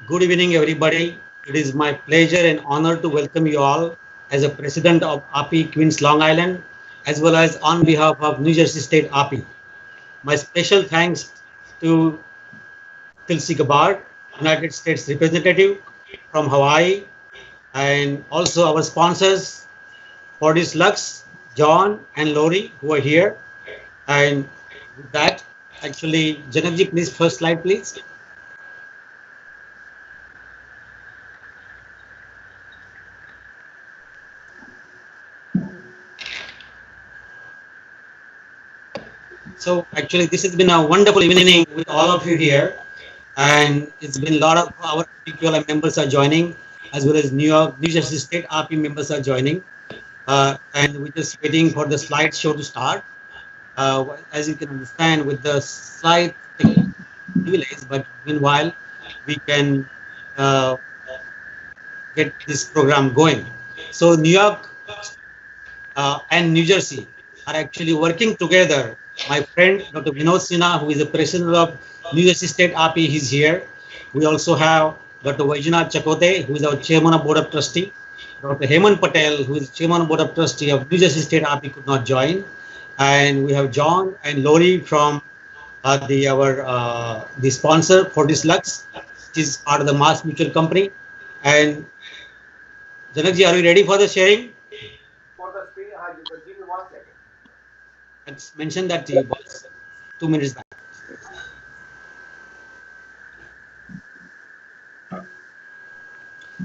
Good evening, everybody. It is my pleasure and honor to welcome you all as a president of API Queens Long Island, as well as on behalf of New Jersey State API. My special thanks to TULSI Gabbard, United States representative from Hawaii, and also our sponsors, Fortis Lux, John, and Lori, who are here. And with that, actually, Janakji, please, first slide, please. So actually, this has been a wonderful evening with all of you here, and it's been a lot of our PQLI members are joining, as well as New Jersey State RP members are joining, and we're just waiting for the slideshow to start. As you can understand, with the slide delays, but meanwhile, we can uh, get this program going. So New York and New Jersey are actually working together. My friend Dr. Vinod Sinha, who is the president of New Jersey State RP, he's here. We also have Dr. Vaijnath Chakote, who is our chairman of board of trustee. Dr. Hemant Patel, who is chairman of board of trustee of New Jersey State RP, could not join. And we have John and Lori from the sponsor Fortis Lux, which is part of the Mass Mutual Company. And Janakji, are we ready for the sharing? It's mentioned that it was 2 minutes back.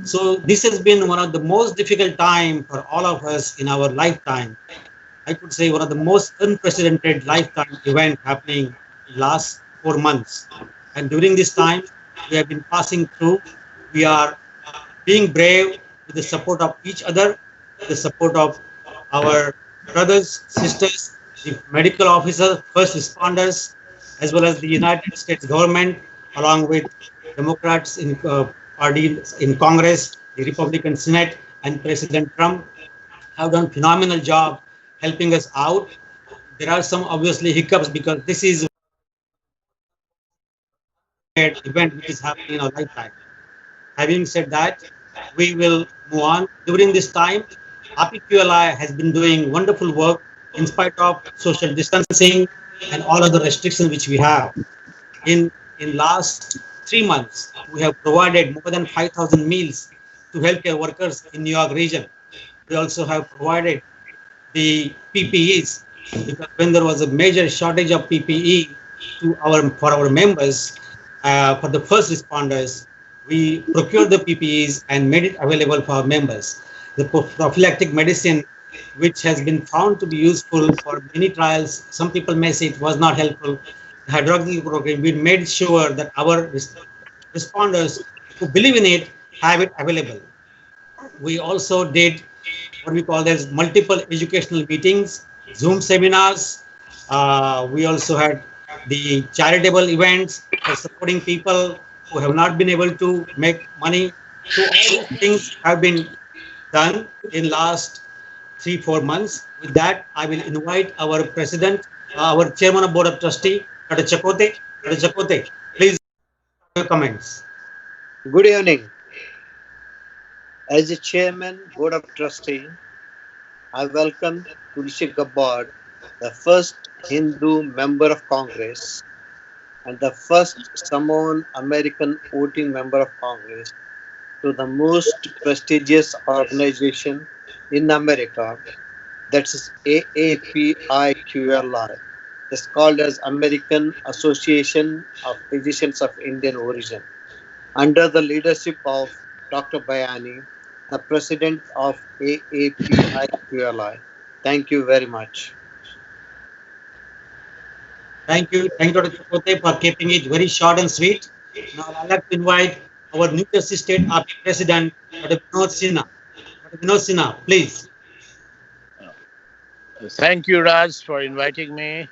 So this has been one of the most difficult time for all of us in our lifetime. I could say one of the most unprecedented lifetime event happening in last 4 months. And during this time, we have been passing through. We are being brave with the support of each other, the support of our brothers, sisters, the medical officers, first responders, as well as the United States government, along with Democrats in party in Congress, the Republican Senate, and President Trump have done phenomenal job helping us out. There are some obviously hiccups because this is an event which is happening in our lifetime. Having said that, we will move on. During this time, APQLI has been doing wonderful work in spite of social distancing and all other restrictions which we have. In last 3 months, we have provided more than 5,000 meals to healthcare workers in New York region. We also have provided the PPEs because when there was a major shortage of PPE for our members, for the first responders, we procured the PPEs and made it available for our members. The prophylactic medicine, which has been found to be useful for many trials, some people may say it was not helpful. The hydroxychloroquine program, we made sure that our responders who believe in it have it available. We also did what we call as multiple educational meetings, Zoom seminars. We also had the charitable events for supporting people who have not been able to make money. So all these things have been done in last 3-4 months. With that, I will invite our president, our chairman of board of trustee, Dr. Chakote. Dr. Chakote, please your comments. Good evening. As the Chairman, Board of Trustee, I welcome Tulsi Gabbard, the first Hindu member of Congress and the first Samoan American voting member of Congress, to the most prestigious organization in America, that is AAPIQLI. It's called as American Association of Physicians of Indian Origin, under the leadership of Dr. Bayani, the president of AAPIQLI. Thank you very much. Thank you, Dr. Chakote, for keeping it very short and sweet. Now I'd like to invite our New Jersey State RP President, Dr. Vinod Sinha. Dr. Vinod Sinha, please. Thank you, Raj, for inviting me.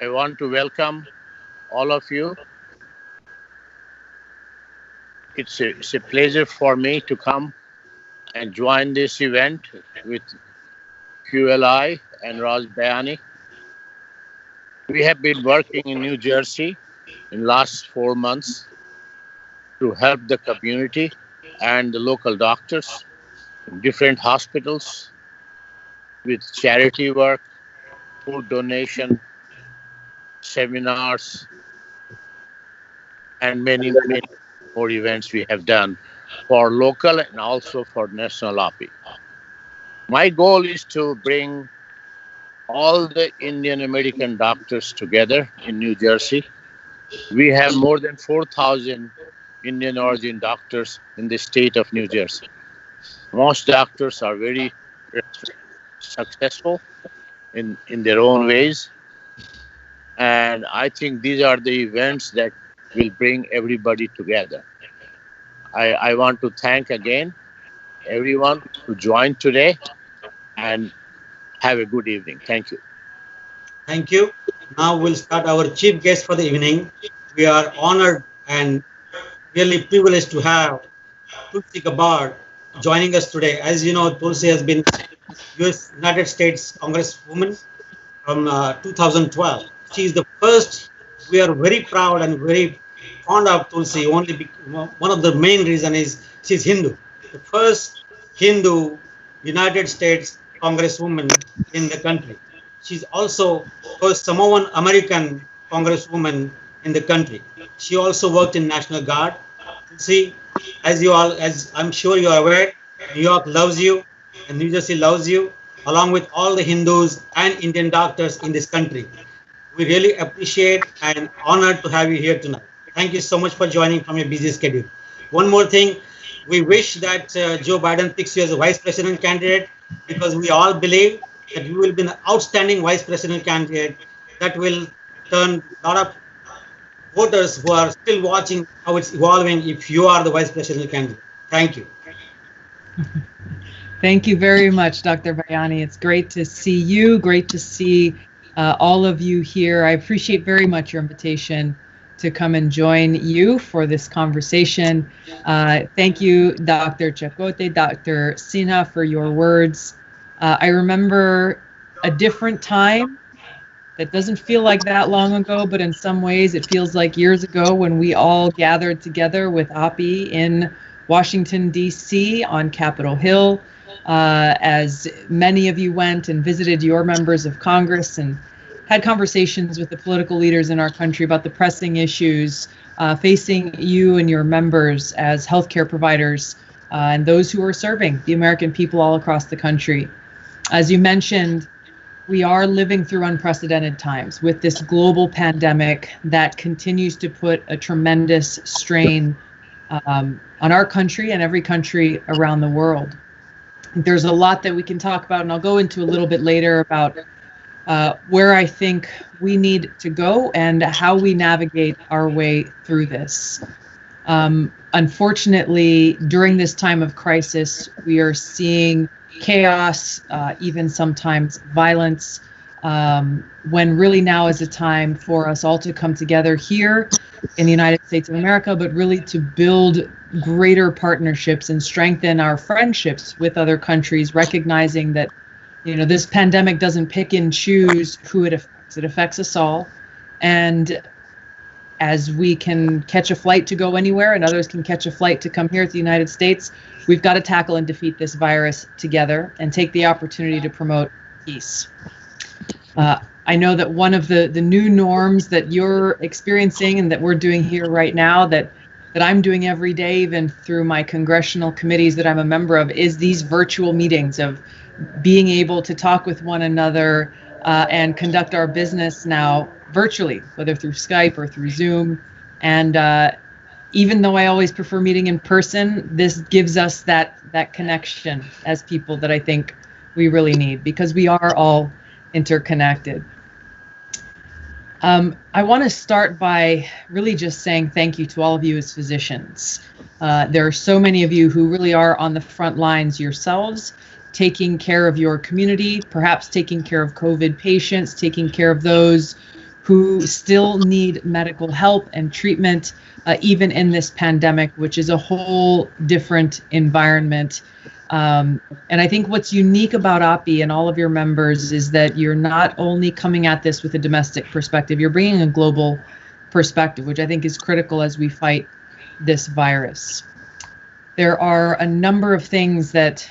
I want to welcome all of you. It's a pleasure for me to come and join this event with QLI and Raj Bayani. We have been working in New Jersey in last 4 months to help the community and the local doctors, different hospitals with charity work, food donation, seminars, and many, many more events we have done for local and also for national API. My goal is to bring all the Indian American doctors together in New Jersey. We have more than 4,000 Indian origin doctors in the state of New Jersey. Most doctors are very successful in their own ways. And I think these are the events that will bring everybody together. I want to thank again everyone who joined today and have a good evening. Thank you. Thank you. Now we'll start our chief guest for the evening. We are honored and really privileged to have Tulsi Gabbard joining us today. As you know, Tulsi has been United States Congresswoman from 2012. She is the first. We are very proud and very fond of Tulsi. One of the main reason is she's Hindu. The first Hindu United States Congresswoman in the country. She's also first Samoan American Congresswoman in the country. She also worked in National Guard. See, as I'm sure you are aware, New York loves you and New Jersey loves you, along with all the Hindus and Indian doctors in this country. We really appreciate and honored to have you here tonight. Thank you so much for joining from your busy schedule. One more thing, we wish that Joe Biden picks you as a vice president candidate, because we all believe that you will be an outstanding vice president candidate that will turn a lot of voters who are still watching how it's evolving if you are the vice president candidate. Thank you. Thank you very much, Dr. Bayani. It's great to see you, great to see all of you here. I appreciate very much your invitation to come and join you for this conversation. Thank you, Dr. Chakote, Dr. Sinha, for your words. I remember a different time that doesn't feel like that long ago, but in some ways it feels like years ago, when we all gathered together with API in Washington, D.C. on Capitol Hill, as many of you went and visited your members of Congress and had conversations with the political leaders in our country about the pressing issues facing you and your members as healthcare providers and those who are serving the American people all across the country. As you mentioned, we are living through unprecedented times with this global pandemic that continues to put a tremendous strain on our country and every country around the world. There's a lot that we can talk about, and I'll go into a little bit later about where I think we need to go and how we navigate our way through this. Unfortunately, during this time of crisis, we are seeing chaos, even sometimes violence, when really now is a time for us all to come together here in the United States of America, but really to build greater partnerships and strengthen our friendships with other countries, recognizing that, you know, this pandemic doesn't pick and choose who it affects. It affects us all. And as we can catch a flight to go anywhere and others can catch a flight to come here to the United States, we've got to tackle and defeat this virus together and take the opportunity to promote peace. I know that one of the new norms that you're experiencing and that we're doing here right now, that I'm doing every day, even through my congressional committees that I'm a member of, is these virtual meetings of being able to talk with one another and conduct our business now virtually, whether through Skype or through Zoom. And even though I always prefer meeting in person, this gives us that connection as people that I think we really need, because we are all interconnected. I want to start by really just saying thank you to all of you as physicians. There are so many of you who really are on the front lines yourselves, taking care of your community, perhaps taking care of COVID patients, taking care of those who still need medical help and treatment, even in this pandemic, which is a whole different environment. And I think what's unique about API and all of your members is that you're not only coming at this with a domestic perspective, you're bringing a global perspective, which I think is critical as we fight this virus. There are a number of things that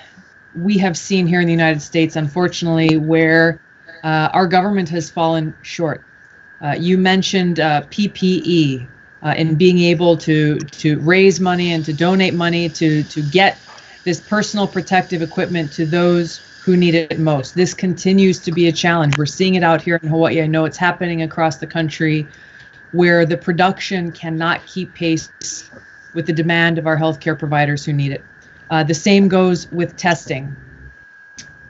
we have seen here in the United States, unfortunately, where our government has fallen short. You mentioned PPE and being able to raise money and to donate money to get this personal protective equipment to those who need it most. This continues to be a challenge. We're seeing it out here in Hawaii. I know it's happening across the country, where the production cannot keep pace with the demand of our healthcare providers who need it. The same goes with testing.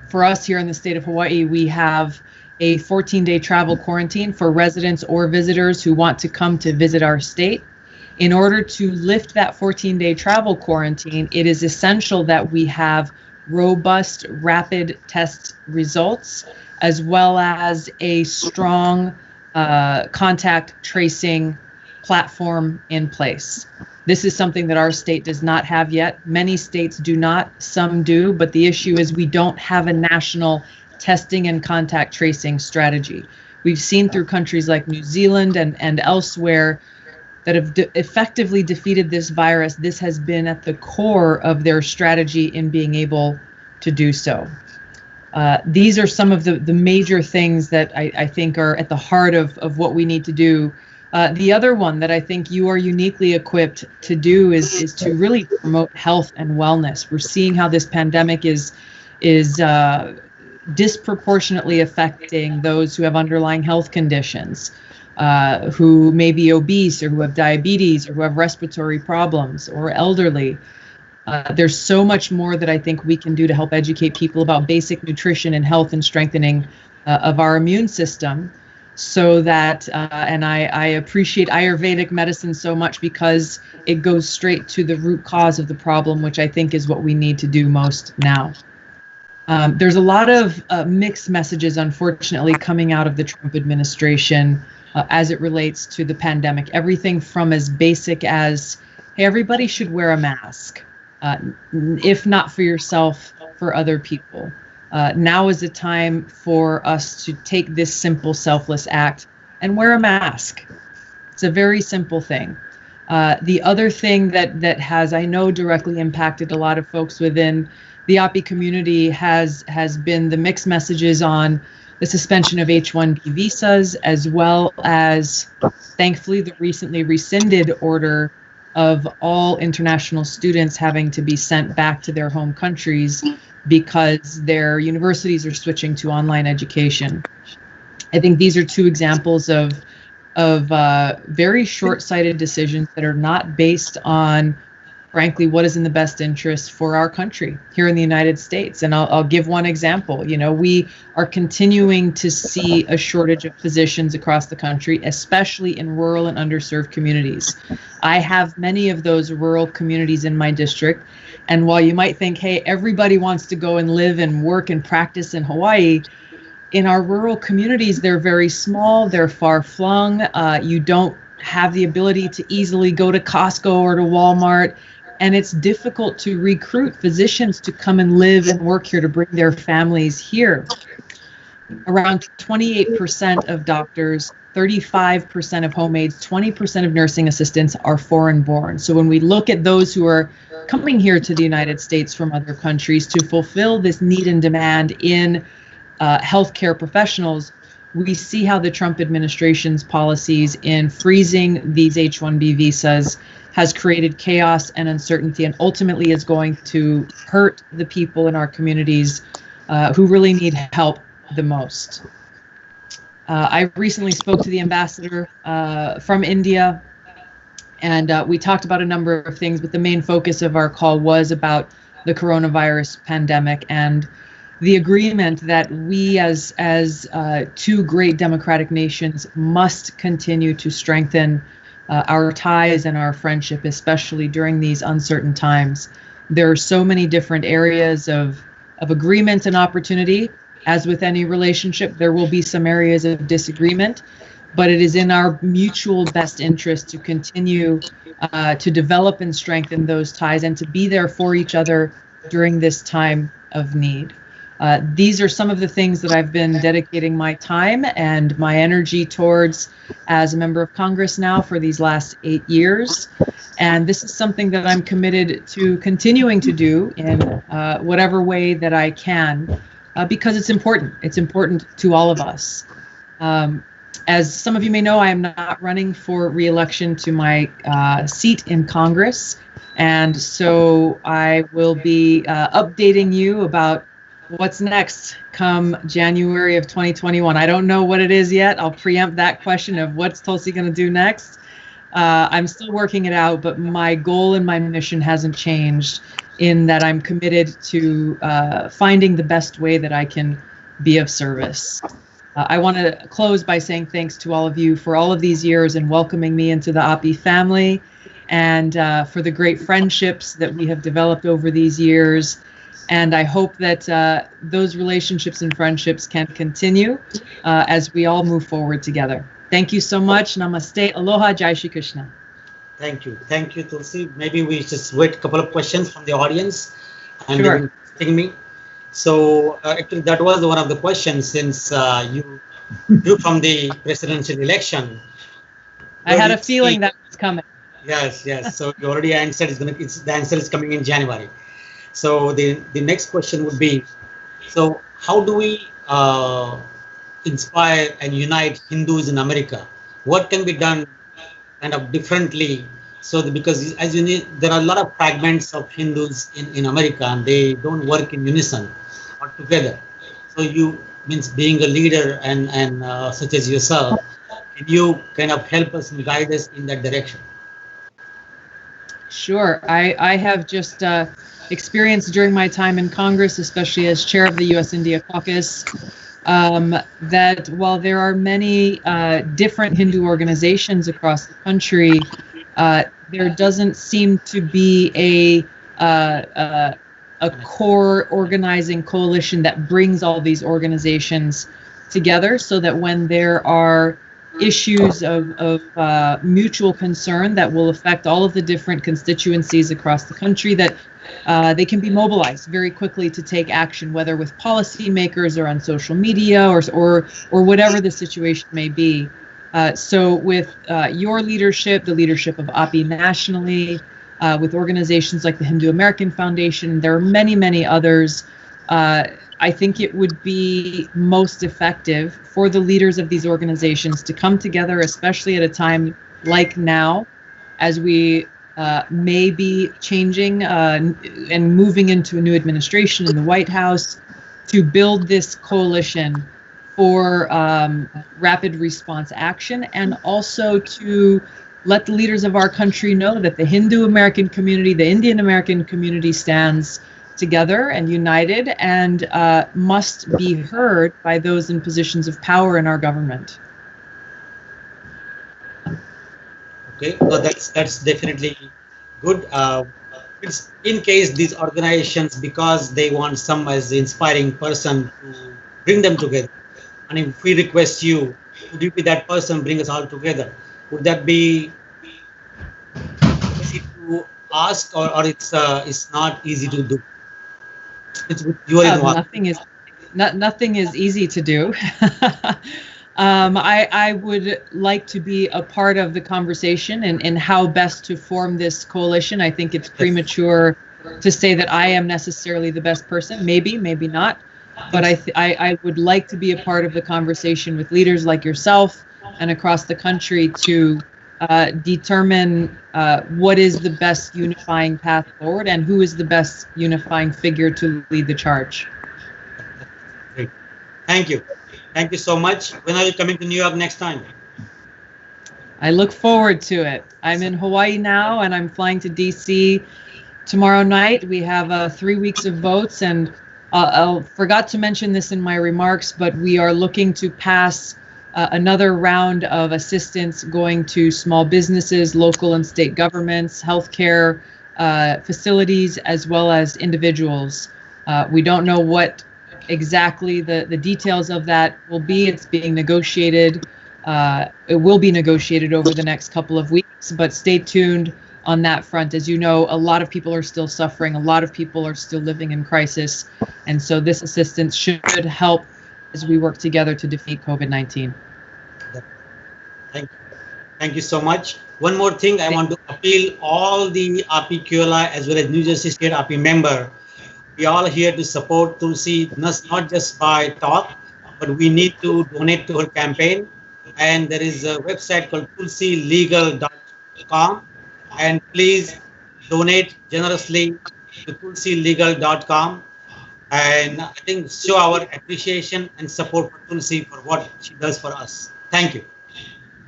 For us here in the state of Hawaii, we have a 14-day travel quarantine for residents or visitors who want to come to visit our state. In order to lift that 14-day travel quarantine, it is essential that we have robust, rapid test results, as well as a strong contact tracing platform in place. This is something that our state does not have yet. Many states do not, some do, but the issue is we don't have a national testing and contact tracing strategy. We've seen through countries like New Zealand and elsewhere that have effectively defeated this virus. This has been at the core of their strategy in being able to do so. These are some of the major things that I think are at the heart of what we need to do. The other one that I think you are uniquely equipped to do is to really promote health and wellness. We're seeing how this pandemic is disproportionately affecting those who have underlying health conditions, who may be obese or who have diabetes or who have respiratory problems or elderly. There's so much more that I think we can do to help educate people about basic nutrition and health and strengthening of our immune system, so that, and I appreciate Ayurvedic medicine so much because it goes straight to the root cause of the problem, which I think is what we need to do most now. There's a lot of mixed messages, unfortunately, coming out of the Trump administration as it relates to the pandemic. Everything from as basic as, hey, everybody should wear a mask, if not for yourself, for other people. Now is the time for us to take this simple, selfless act and wear a mask. It's a very simple thing. The other thing that has, I know, directly impacted a lot of folks within the Aapi community has been the mixed messages on the suspension of H-1B visas, as well as, thankfully, the recently rescinded order of all international students having to be sent back to their home countries because their universities are switching to online education. I think these are two examples of very short-sighted decisions that are not based on, frankly, what is in the best interest for our country here in the United States. And I'll give one example. You know, we are continuing to see a shortage of physicians across the country, especially in rural and underserved communities. I have many of those rural communities in my district. And while you might think, hey, everybody wants to go and live and work and practice in Hawaii, in our rural communities, they're very small, they're far flung. You don't have the ability to easily go to Costco or to Walmart. And it's difficult to recruit physicians to come and live and work here, to bring their families here. Around 28% of doctors, 35% of home aides, 20% of nursing assistants are foreign born. So when we look at those who are coming here to the United States from other countries to fulfill this need and demand in healthcare professionals, we see how the Trump administration's policies in freezing these H-1B visas has created chaos and uncertainty, and ultimately is going to hurt the people in our communities who really need help the most. I recently spoke to the ambassador from India, and we talked about a number of things, but the main focus of our call was about the coronavirus pandemic and the agreement that we as two great democratic nations must continue to strengthen our ties and our friendship, especially during these uncertain times. There are so many different areas of agreement and opportunity. As with any relationship, there will be some areas of disagreement, but it is in our mutual best interest to continue to develop and strengthen those ties and to be there for each other during this time of need. These are some of the things that I've been dedicating my time and my energy towards as a member of Congress now for these last 8 years. And this is something that I'm committed to continuing to do in whatever way that I can, because it's important. It's important to all of us. As some of you may know, I am not running for re-election to my seat in Congress. And so I will be updating you about what's next come January of 2021. I don't know what it is yet. I'll preempt that question of what's Tulsi going to do next. I'm still working it out, but my goal and my mission hasn't changed in that I'm committed to finding the best way that I can be of service. I want to close by saying thanks to all of you for all of these years and welcoming me into the API family, and for the great friendships that we have developed over these years. And I hope that those relationships and friendships can continue as we all move forward together. Thank you so much. Namaste. Aloha. Jai Shri Krishna. Thank you. Thank you, Tulsi. Maybe we just wait a couple of questions from the audience. And Sure. they've been asking me. So actually, that was one of the questions since you drew from the presidential election. I had a feeling that was coming. Yes, yes. So you already answered. The answer is coming in January. So the next question would be, so how do we inspire and unite Hindus in America? What can be done kind of differently? So because as you know, there are a lot of fragments of Hindus in America, and they don't work in unison or together. So you means being a leader and such as yourself, can you kind of help us and guide us in that direction? Sure. I have just experienced during my time in Congress, especially as chair of the U.S. India Caucus, that while there are many different Hindu organizations across the country, there doesn't seem to be a core organizing coalition that brings all these organizations together, so that when there are issues of mutual concern that will affect all of the different constituencies across the country, that they can be mobilized very quickly to take action, whether with policymakers or on social media or whatever the situation may be. So with your leadership, the leadership of API nationally, with organizations like the Hindu American Foundation, there are many, many others. I think it would be most effective for the leaders of these organizations to come together, especially at a time like now, as we may be changing and moving into a new administration in the White House, to build this coalition for rapid response action, and also to let the leaders of our country know that the Hindu American community, the Indian American community stands together and united and must be heard by those in positions of power in our government. Okay, so that's definitely good. It's in case these organizations, because they want some as the inspiring person to bring them together, and if we request you, would you be that person, bring us all together? Would that be easy to ask, or it's not easy to do? It's you are in one. Nothing is easy to do. I would like to be a part of the conversation and how best to form this coalition. I think it's premature to say that I am necessarily the best person. Maybe not. But I would like to be a part of the conversation with leaders like yourself and across the country to determine what is the best unifying path forward and who is the best unifying figure to lead the charge. Great. Thank you. Thank you so much. When are you coming to New York next time? I look forward to it. I'm in Hawaii now, and I'm flying to DC tomorrow night. We have 3 weeks of votes, and I forgot to mention this in my remarks, but we are looking to pass another round of assistance going to small businesses, local and state governments, healthcare facilities, as well as individuals. We don't know what exactly the details of that will be. It's being negotiated. It will be negotiated over the next couple of weeks, but stay tuned on that front. As you know, a lot of people are still suffering. A lot of people are still living in crisis. And so this assistance should help as we work together to defeat COVID-19. Thank you. Thank you so much. One more thing, I want to appeal all the Aapiqli as well as New Jersey State Aapi member. We all here to support Tulsi, not just by talk, but we need to donate to her campaign. And there is a website called tulsilegal.com. And please donate generously to tulsilegal.com. And I think show our appreciation and support for Tulsi for what she does for us. Thank you.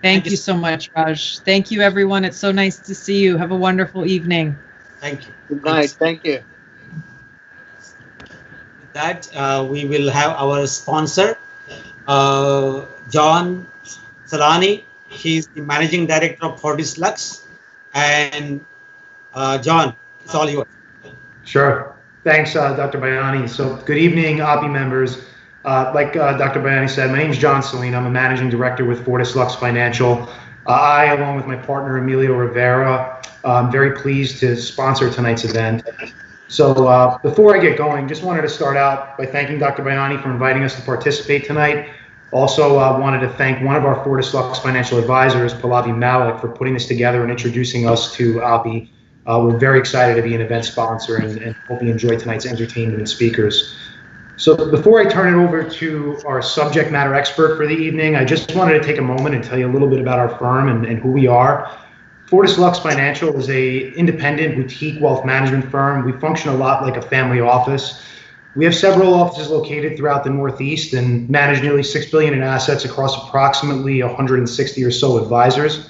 Thank you so much, Raj. Thank you, everyone. It's so nice to see you. Have a wonderful evening. Thank you. Good night. Thank you. With that, we will have our sponsor, John Salani. He's the Managing Director of Fortis Lux. And John, it's all yours. Sure. Thanks, Dr. Bayani. So good evening, Aapi members. Like Dr. Bayani said, my name is John Salina. I'm a managing director with Fortis Lux Financial. I, along with my partner, Emilio Rivera, I'm very pleased to sponsor tonight's event. So before I get going, just wanted to start out by thanking Dr. Bayani for inviting us to participate tonight. Also wanted to thank one of our Fortis Lux Financial advisors, Pallavi Malik, for putting this together and introducing us to Aapi. We're very excited to be an event sponsor and hope you enjoy tonight's entertainment and speakers. So before I turn it over to our subject matter expert for the evening, I just wanted to take a moment and tell you a little bit about our firm and who we are. Fortis Lux Financial is an independent boutique wealth management firm. We function a lot like a family office. We have several offices located throughout the Northeast and manage nearly $6 billion in assets across approximately 160 or so advisors.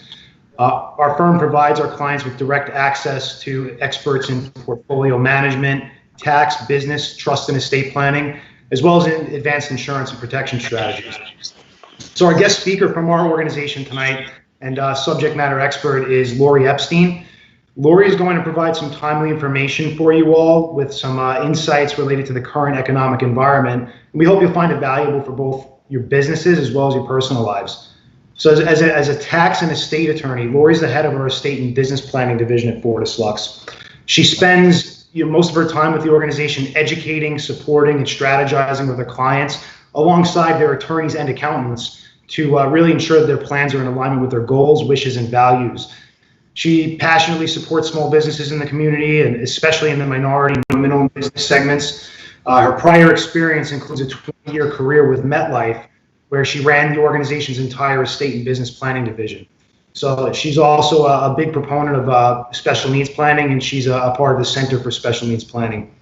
Our firm provides our clients with direct access to experts in portfolio management, tax, business, trust, and estate planning, as well as in advanced insurance and protection strategies. So our guest speaker from our organization tonight and subject matter expert is Lori Epstein. Lori is going to provide some timely information for you all with some insights related to the current economic environment. And we hope you'll find it valuable for both your businesses as well as your personal lives. So as a tax and estate attorney, Lori's the head of our estate and business planning division at Fortis Lux. She spends most of her time with the organization educating, supporting, and strategizing with her clients alongside their attorneys and accountants to really ensure that their plans are in alignment with their goals, wishes, and values. She passionately supports small businesses in the community, and especially in the minority and minimum business segments. Her prior experience includes a 20-year career with MetLife, where she ran the organization's entire estate and business planning division. So she's also a big proponent of special needs planning, and she's a part of the Center for Special Needs Planning.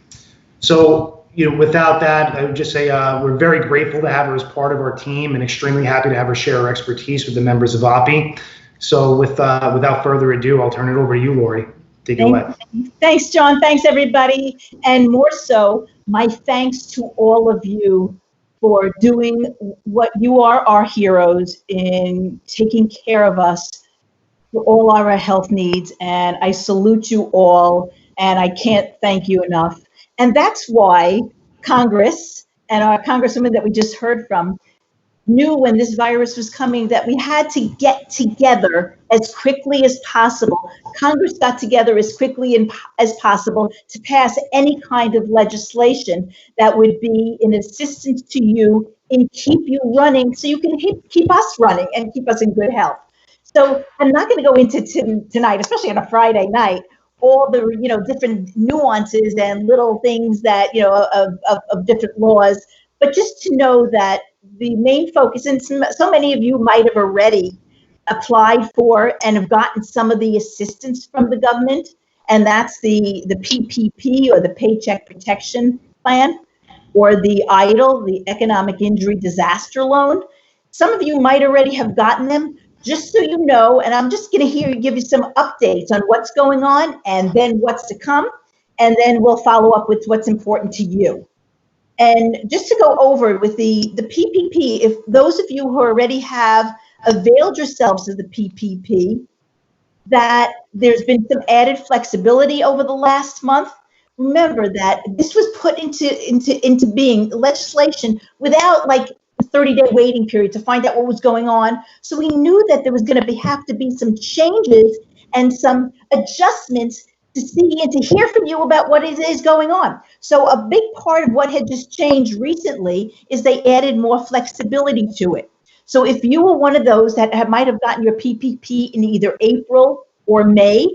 So, without that, I would just say we're very grateful to have her as part of our team and extremely happy to have her share her expertise with the members of Aapi. So without further ado, I'll turn it over to you, Lori. Take it away. Thanks, John. Thanks, everybody. And more so, my thanks to all of you for doing what you are our heroes in taking care of us for all our health needs. And I salute you all, and I can't thank you enough. And that's why Congress and our Congresswoman that we just heard from knew when this virus was coming that we had to get together as quickly as possible. Congress got together as quickly as possible to pass any kind of legislation that would be in assistance to you and keep you running so you can keep us running and keep us in good health. So I'm not going to go into tonight, especially on a Friday night, all the different nuances and little things that of different laws, but just to know that the main focus, and so many of you might have already applied for and have gotten some of the assistance from the government, and that's the PPP, or the Paycheck Protection Plan, or the EIDL, the Economic Injury Disaster Loan. Some of you might already have gotten them. Just so you know, and I'm just going to give you some updates on what's going on and then what's to come, and then we'll follow up with what's important to you. And just to go over with the PPP, if those of you who already have availed yourselves of the PPP, that there's been some added flexibility over the last month. Remember that this was put into being legislation without like a 30-day waiting period to find out what was going on. So we knew that there was going to have to be some changes, and some adjustments to see and to hear from you about what it is going on. So a big part of what had just changed recently is they added more flexibility to it. So if you were one of those that might have gotten your PPP in either April or May,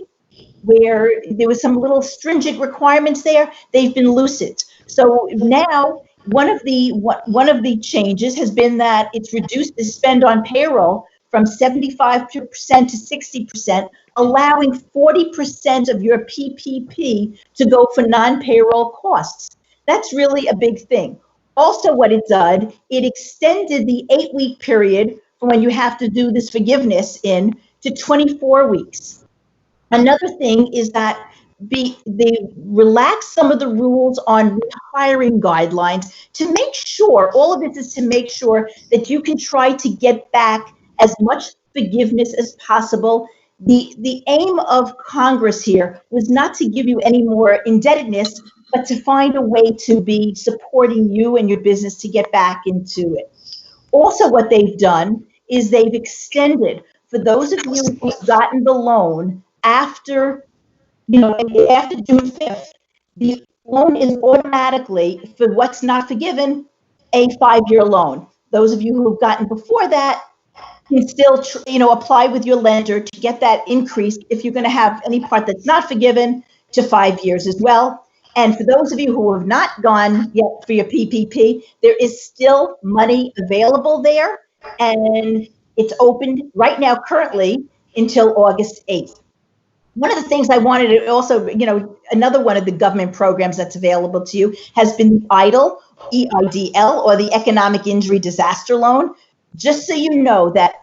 where there was some little stringent requirements there, they've been loosened. So now one of the changes has been that it's reduced the spend on payroll from 75% to 60%, allowing 40% of your PPP to go for non-payroll costs. That's really a big thing. Also, what it did, it extended the 8-week period from when you have to do this forgiveness in to 24 weeks. Another thing is that they relax some of the rules on rehiring guidelines to make sure, all of this is to make sure that you can try to get back as much forgiveness as possible. The aim of Congress here was not to give you any more indebtedness, but to find a way to be supporting you and your business to get back into it. Also, what they've done is they've extended, for those of you who've gotten the loan after after June 5th, the loan is automatically, for what's not forgiven, a 5-year loan. Those of you who've gotten before that can still apply with your lender to get that increase if you're going to have any part that's not forgiven to 5 years as well. And for those of you who have not gone yet for your PPP, there is still money available there, and it's open right now currently until August 8th. One of the things I wanted to also, another one of the government programs that's available to you has been the EIDL, EIDL, or the Economic Injury Disaster Loan. Just so you know that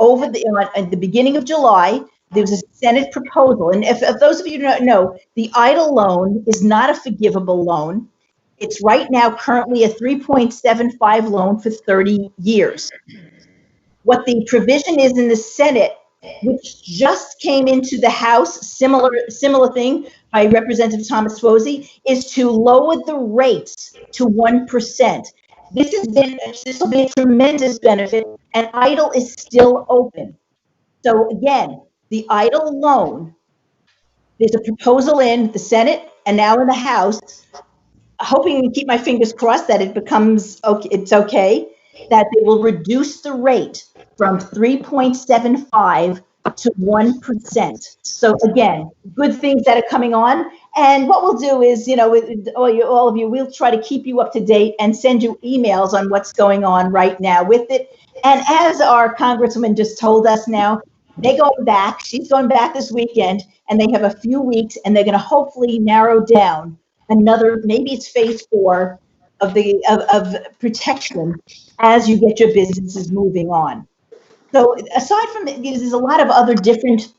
at the beginning of July, there was a Senate proposal. And if those of you don't know, the EIDL loan is not a forgivable loan. It's right now currently a 3.75 loan for 30 years. What the provision is in the Senate, which just came into the House, similar thing by Representative Thomas Swozy, is to lower the rates to 1%. This will be a tremendous benefit, and EIDL is still open. So again, the EIDL loan, there's a proposal in the Senate and now in the House, hoping to keep my fingers crossed that it becomes okay, it's okay, that they will reduce the rate from 3.75 to 1%. So again, good things that are coming on. And what we'll do is, all of you, we'll try to keep you up to date and send you emails on what's going on right now with it. And as our Congresswoman just told us now, they're going back. She's going back this weekend, and they have a few weeks, and they're going to hopefully narrow down another, maybe it's phase 4 of protection as you get your businesses moving on. So aside from it, there's a lot of other different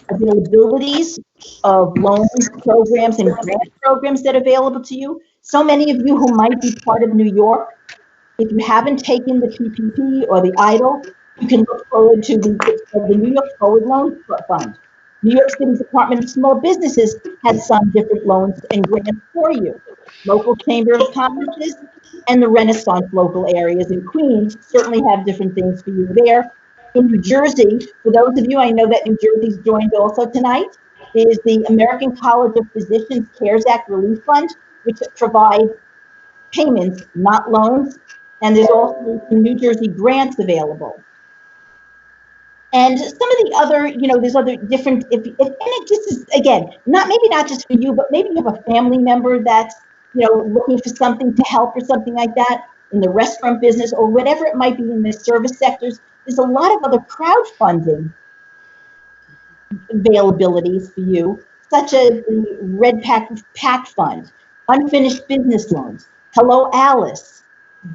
availabilities of loan programs and grant programs that are available to you. So many of you who might be part of New York, if you haven't taken the PPP or the EIDL, you can look forward to the New York Forward Loan Fund. New York City's Department of Small Businesses has some different loans and grants for you. Local Chamber of Commerce and the Renaissance local areas in Queens certainly have different things for you there. In New Jersey, for those of you, I know that New Jersey's joined also tonight, is the American College of Physicians CARES Act Relief Fund, which provides payments, not loans. And there's also some New Jersey grants available. And some of the other, there's other different, and this is, again, maybe not just for you, but maybe you have a family member that's, looking for something to help or something like that in the restaurant business or whatever it might be in the service sectors. There's a lot of other crowdfunding availabilities for you, such as the Red Pack Fund, Unfinished Business Loans, Hello Alice.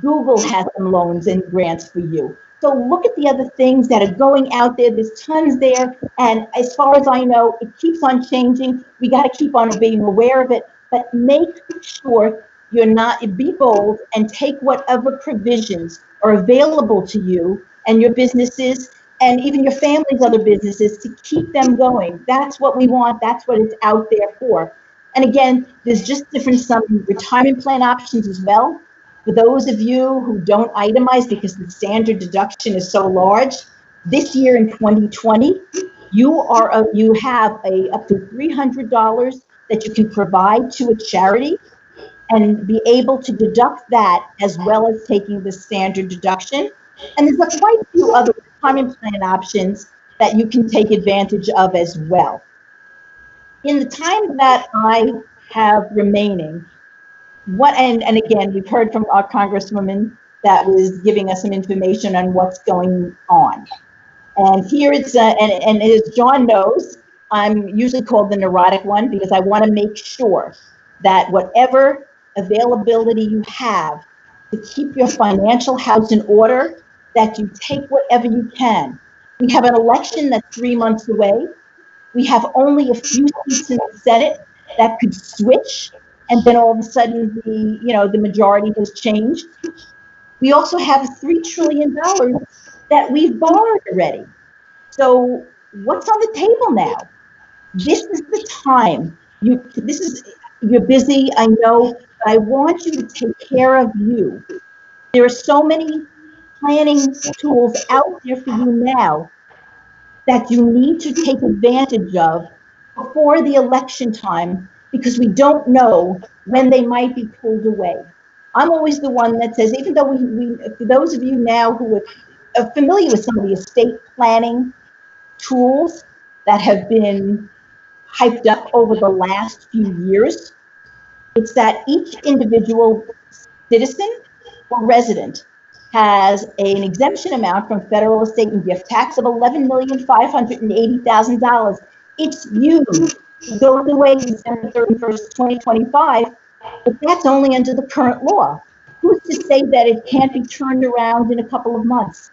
Google has some loans and grants for you. So look at the other things that are going out there. There's tons there. And as far as I know, it keeps on changing. We got to keep on being aware of it, but make sure be bold and take whatever provisions are available to you and your businesses and even your family's other businesses to keep them going. That's what we want. That's what it's out there for. And again, there's just some retirement plan options as well. For those of you who don't itemize because the standard deduction is so large, this year in 2020, you have up to $300 that you can provide to a charity and be able to deduct that as well as taking the standard deduction. And there's quite a few other retirement plan options that you can take advantage of as well. In the time that I have remaining, and again, we've heard from our Congresswoman that was giving us some information on what's going on. And here it's, and as John knows, I'm usually called the neurotic one because I want to make sure that whatever availability you have to keep your financial house in order, that you take whatever you can. We have an election that's 3 months away. We have only a few seats in the Senate that could switch, and then all of a sudden the majority has changed. We also have $3 trillion that we've borrowed already. So what's on the table now? This is the time. You're busy, I know, but I want you to take care of you. There are so many planning tools out there for you now that you need to take advantage of before the election time, because we don't know when they might be pulled away. I'm always the one that says, even though for those of you now who are familiar with some of the estate planning tools that have been hyped up over the last few years, it's that each individual citizen or resident has an exemption amount from federal estate and gift tax of $11,580,000. It's huge. It goes away December 31st, 2025, but that's only under the current law. Who's to say that it can't be turned around in a couple of months?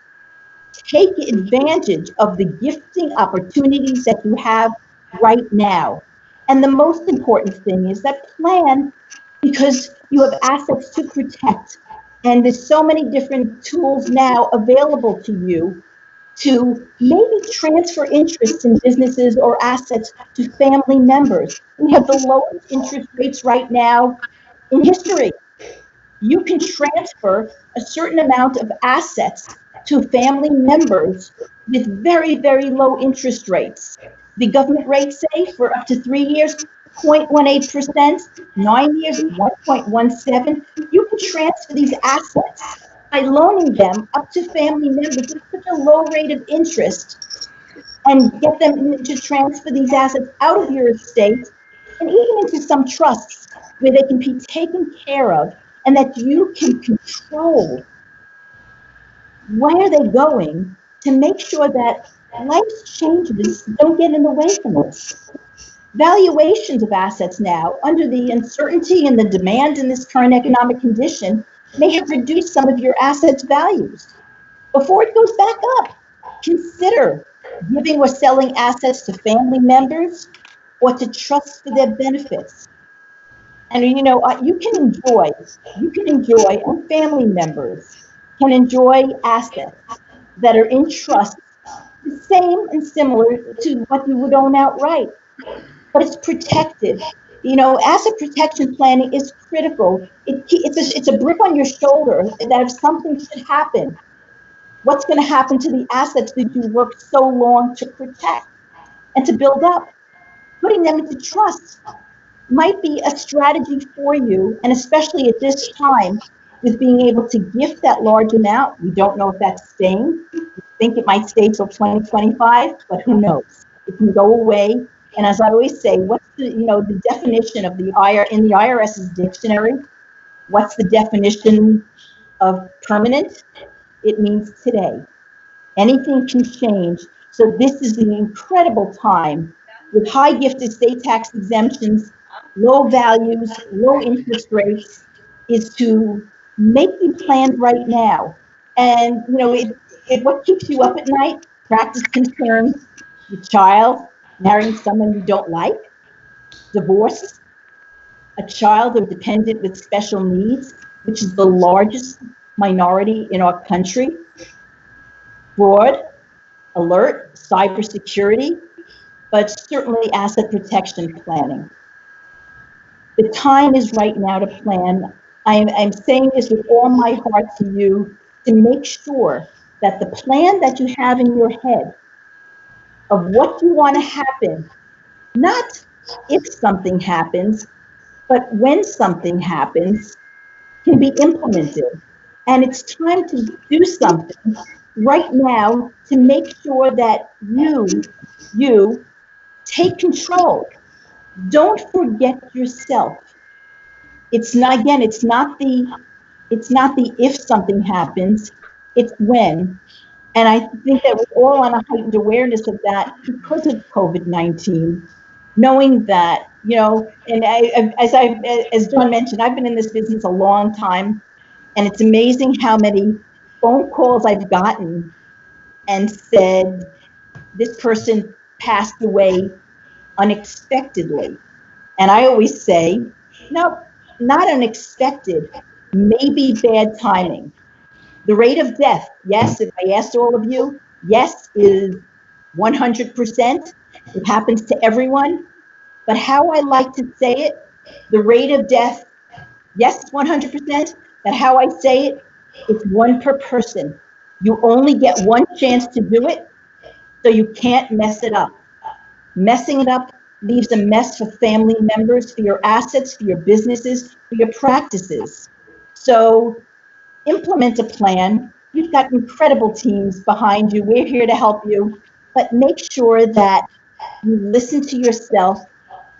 Take advantage of the gifting opportunities that you have right now. And the most important thing is that plan, because you have assets to protect. And there's so many different tools now available to you to maybe transfer interest in businesses or assets to family members. We have the lowest interest rates right now in history. You can transfer a certain amount of assets to family members with very, very low interest rates. The government rates say for up to 3 years, 0.18%, 9 years, 1.17. You can transfer these assets by loaning them up to family members with such a low rate of interest and get them to transfer these assets out of your estate and even into some trusts where they can be taken care of and that you can control where they're going to make sure that life's changes don't get in the way from this. Valuations of assets now, under the uncertainty and the demand in this current economic condition, may have reduced some of your assets' values. Before it goes back up, consider giving or selling assets to family members or to trusts for their benefits. And you can enjoy, and family members can enjoy assets that are in trust, the same and similar to what you would own outright. But it's protected. Asset protection planning is critical. It's a brick on your shoulder that if something should happen, what's going to happen to the assets that you worked so long to protect and to build up? Putting them into trust might be a strategy for you, and especially at this time, with being able to gift that large amount. We don't know if that's staying. We think it might stay till 2025, but who knows? It can go away. And as I always say, what's the definition of in the IRS's dictionary? What's the definition of permanent? It means today. Anything can change. So this is an incredible time with high gift estate tax exemptions, low values, low interest rates, is to make the plans right now. And what keeps you up at night? Practice concerns, your child, marrying someone you don't like, divorce, a child or dependent with special needs, which is the largest minority in our country, fraud, alert, cybersecurity, but certainly asset protection planning. The time is right now to plan. I'm saying this with all my heart to you, to make sure that the plan that you have in your head of what you want to happen, not if something happens, but when something happens, can be implemented. And it's time to do something right now to make sure that you take control. Don't forget yourself. It's not, again, it's not the if something happens, it's when. And I think that we're all on a heightened awareness of that because of COVID-19, knowing that, and as John mentioned, I've been in this business a long time, and it's amazing how many phone calls I've gotten and said, this person passed away unexpectedly. And I always say, no, not unexpected, maybe bad timing. The rate of death, yes, if I asked all of you, yes, is 100%. It happens to everyone. But how I like to say it, the rate of death, yes, 100%, but how I say it, it's one per person. You only get one chance to do it, so you can't mess it up. Messing it up leaves a mess for family members, for your assets, for your businesses, for your practices. So implement a plan. You've got incredible teams behind you. We're here to help you, but make sure that you listen to yourself.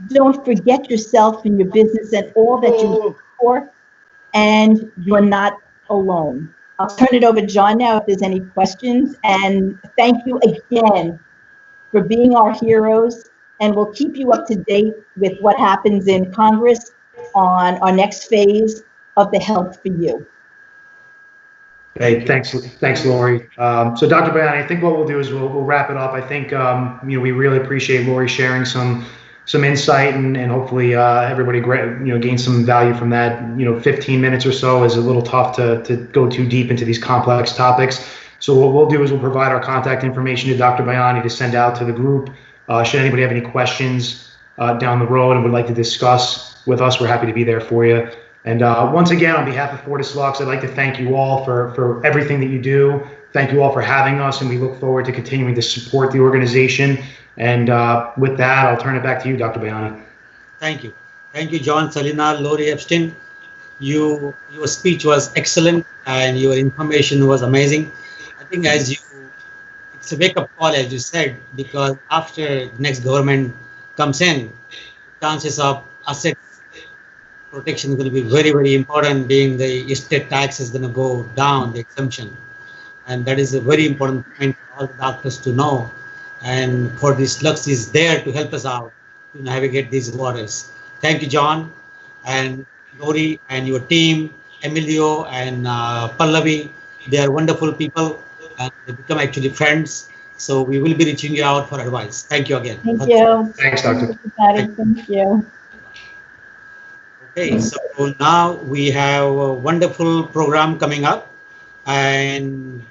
Don't forget yourself and your business and all that you do for, and you're not alone. I'll turn it over to John now if there's any questions. And thank you again for being our heroes. And we'll keep you up to date with what happens in Congress on our next phase of the Health for You. Hey, thanks, Lori. So, Dr. Bayani, I think what we'll do is we'll wrap it up. I think we really appreciate Lori sharing some insight, and hopefully everybody gain some value from that. 15 minutes or so is a little tough to go too deep into these complex topics. So what we'll do is we'll provide our contact information to Dr. Bayani to send out to the group. Should anybody have any questions down the road and would like to discuss with us, we're happy to be there for you. And once again, on behalf of Fortis Lux, I'd like to thank you all for everything that you do. Thank you all for having us, and we look forward to continuing to support the organization. And with that, I'll turn it back to you, Dr. Bayani. Thank you. Thank you, John, Salina, Lori Epstein. Your speech was excellent, and your information was amazing. I think it's a wake-up call, as you said, because after the next government comes in, chances of asset protection is going to be very, very important, being the estate tax is going to go down, the exemption. And that is a very important point for all the doctors to know. And Fortis Lux is there to help us out to navigate these waters. Thank you, John, and Lori, and your team, Emilio and Pallavi. They are wonderful people, and they become actually friends. So we will be reaching you out for advice. Thank you again. Thank you. Thanks, Doctor. Thank you. Okay, so now we have a wonderful program coming up, and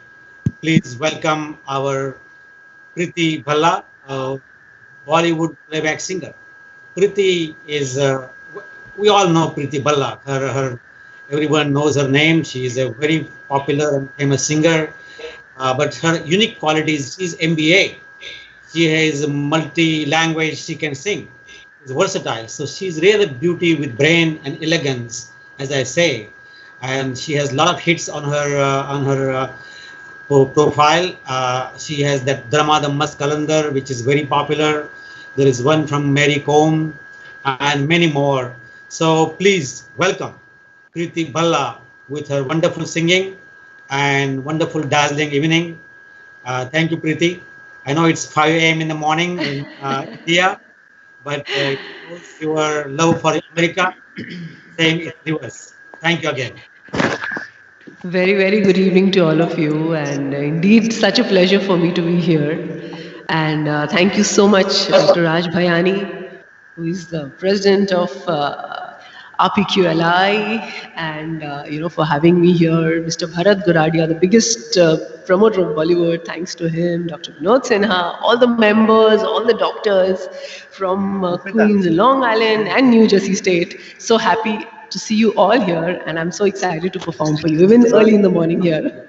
please welcome our Preety Bhalla, Bollywood playback singer. Preety is, we all know Preety Bhalla. Everyone knows her name. She is a very popular and famous singer, but her unique qualities, she's MBA. She has multi-language, she can sing. Is versatile, so she's really beauty with brain and elegance, as I say, and she has a lot of hits on her profile. She has that Drama the Mast Kalandar, which is very popular. There is one from Mary Combe, and many more. So please welcome Preety Bhalla with her wonderful singing and wonderful dazzling evening. Thank you, Preety. I know it's 5 a.m. in the morning in India. But your love for America, same is yours. Thank you again. Very, very good evening to all of you, and indeed such a pleasure for me to be here. And thank you so much, Dr. Raj Bhayani, who is the president of Aapiqli, and for having me here. Mr. Bharat Goradia, the biggest promoter of Bollywood, thanks to him. Dr. Vinod Sinha, all the members, all the doctors from Queens, Long Island, and New Jersey State. So happy to see you all here, and I'm so excited to perform for you, even early in the morning here.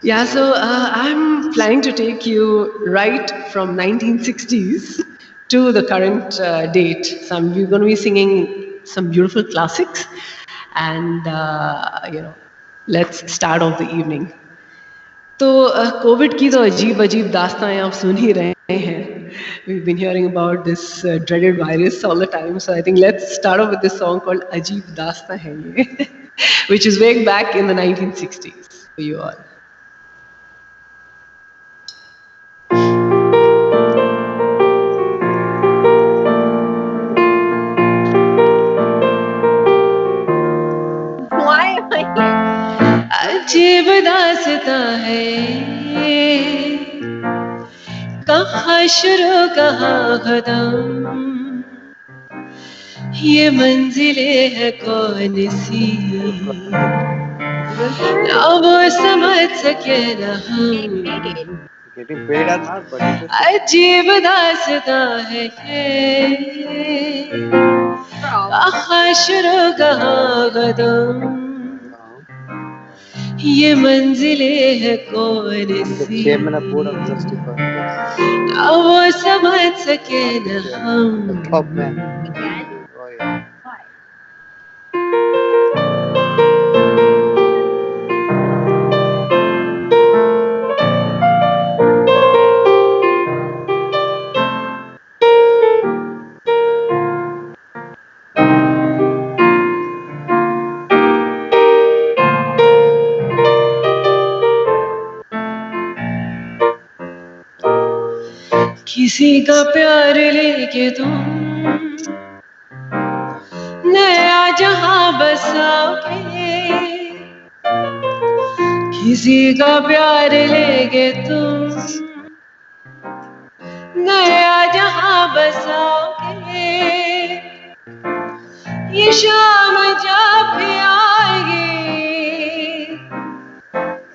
Yeah, so I'm planning to take you right from 1960s to the current date. So we're going to be singing some beautiful classics, and let's start off the evening. तो Covid की तो अजीब अजीब दास्तानें आप सुन ही रहे हैं. We've been hearing about this dreaded virus all the time. So I think let's start off with this song called Ajeeb Dastan Hai Ye, which is way back in the 1960s for you all. अजीब दास्तां है कहाँ शुरू कहाँ खत्म ये मंजिलें है कौन सी ना वो समझ सके ना हम Getting paid or not, but it is अजीब दास्तां है ये कहाँ शुरू कहाँ खत्म ये मंजिलें है कौन the C chairman of board of trustee for this. ना वो समझ सके न हम The top man. Oh yeah. किसी का प्यार लेके तुम नया जहां बसाओगे किसी का प्यार लेके तुम नया जहां बसाओगे ये शाम जब भी आएगी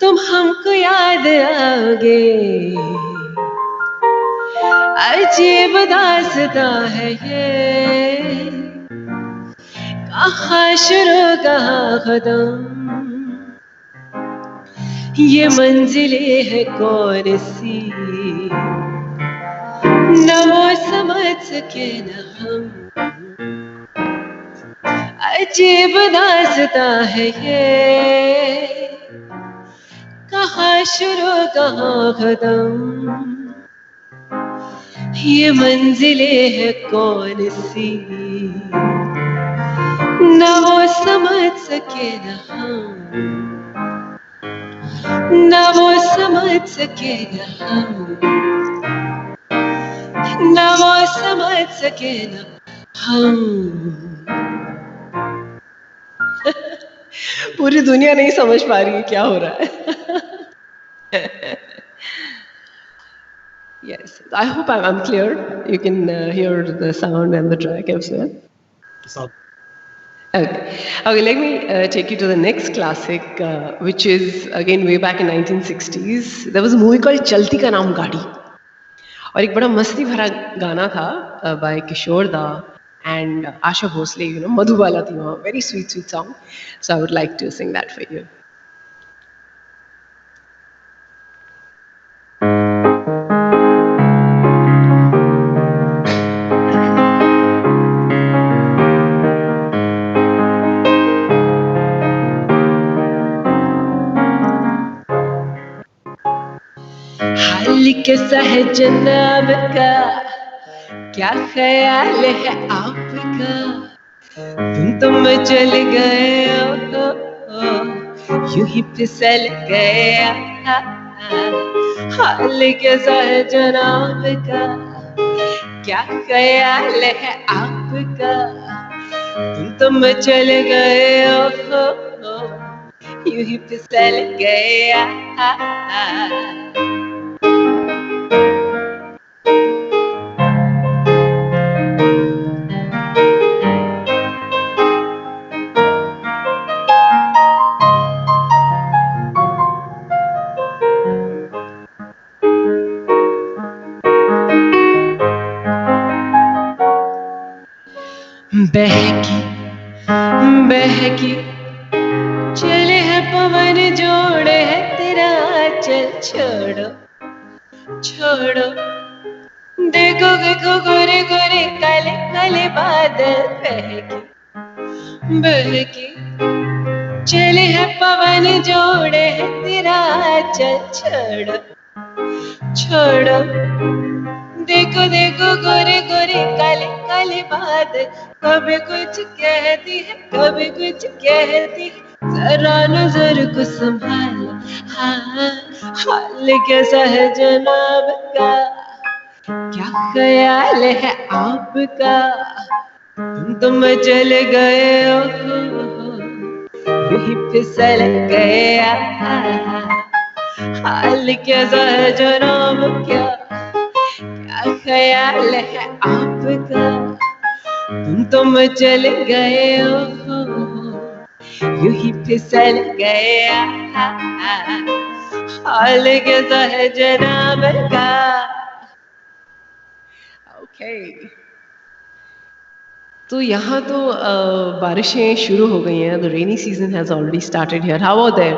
तुम हमको याद आओगे अजीब दास्तां है ये कहाँ शुरू कहाँ खत्म ये मंजिलें है कौन सी न वो समझ सके न हम अजीब दास्तां है ये कहाँ शुरू कहाँ खत्म ये मंजिलें है कौन सी न वो समझ सके न हम न वो समझ सके न हम न वो समझ सके न हम पूरी दुनिया नहीं समझ पा रही है क्या हो रहा है. Yes, I hope I'm clear. You can hear the sound and the track as well. So, Okay, let me take you to the next classic, which is again way back in 1960s. There was a movie called Chalti Ka Naam Gaadi. और एक बड़ा मस्ती भरा गाना था by Kishore Da and Asha Bhosle, Madhubala थी वहाँ. Very sweet, sweet song. So I would like to sing that for you. कैसा है जनाब का क्या ख्याल है आपका तुम चल गए यूं ही फिसल गए हाल कैसा है जनाब का क्या ख्याल है आपका तुम चल गए यूं ही फिसल गए बहकी बहकी चले है पवन जोड़े है तेरा चल छोड़ो छोड़ो देखो देखो गोरे गोरे काले काले बादल बहके बहके चले है पवन जोड़े है तेरा चल छोड़ो छोड़ो देखो देखो गोरे गोरे काले काले बादल कभी कुछ कहती है कभी कुछ कहती है जरा नजर को संभालो हाँ हाल कैसा है जनाब का क्या ख्याल है आपका तुम चल गए हो यही फिसल गए हाल कैसा है जनाब क्या ख्याल है आपका तुम चल गए हो यूं ही फिसल गए हाल कैसा है जनाब का ओके तो यहाँ तो बारिशें शुरू हो गई हैं. The rainy season has already started here. How are there?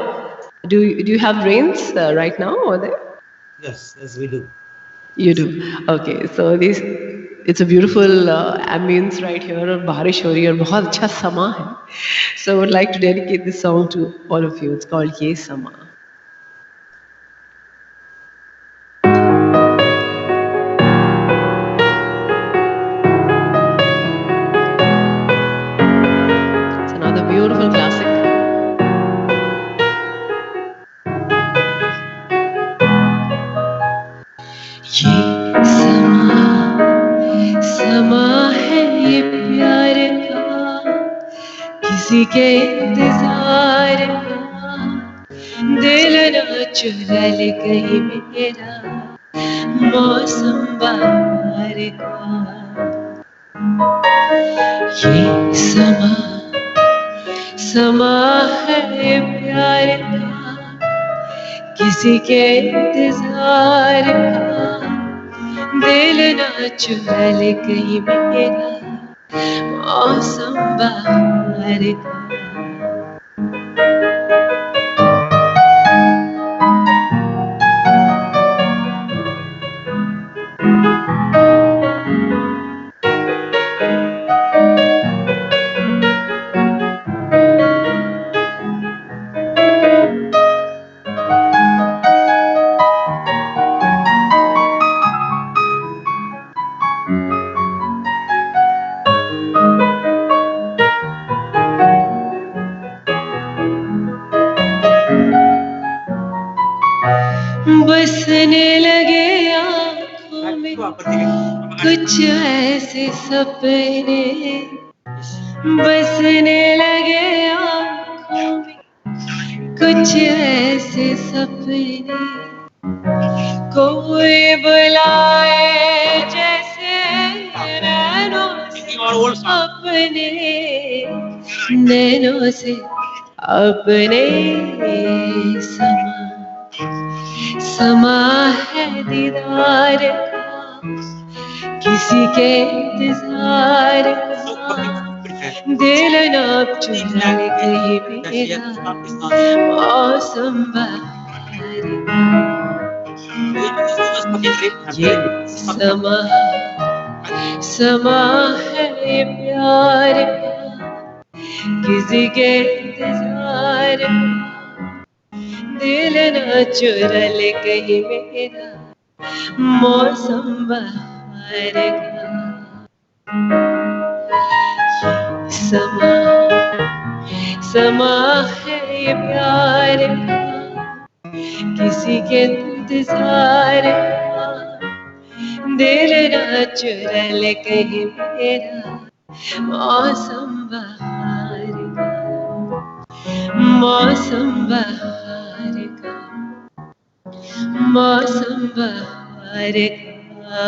Do you have rains right now over there? Yes, we do. You do. Okay, so it's a beautiful ambience right here और बारिश हो रही है और बहुत अच्छा समा है. So I would like to dedicate this song to all of you. It's called ये समा. It's another beautiful classic. ये समा है ये प्यार का किसी के इंतजार का दिल न चुरा ले कहीं मेरा मौसम बाहर का ये समा है ये प्यार का किसी के इंतजार का दिल न चुरा ले कहीं मेरा मौसम बाहर का बसने लगे आँखों में कुछ ऐसे सपने बसने लगे आँखों में कुछ ऐसे सपने कोई बुलाए जैसे नैनों से अपने नैनों से अपने समा है दीदार का किसी के इंतजार का दिल न चुरा ले कहीं मेरा मौसम बाहर ये समा है ये प्यार का किसी के इंतजार का दिल न चुरा ले कहीं मेरा मौसम बाहर का समा है ये प्यार का किसी के इंतजार का दिल न चुरा ले कहीं मेरा मौसम बाहर का मौसम बाहर का मौसम बाहर का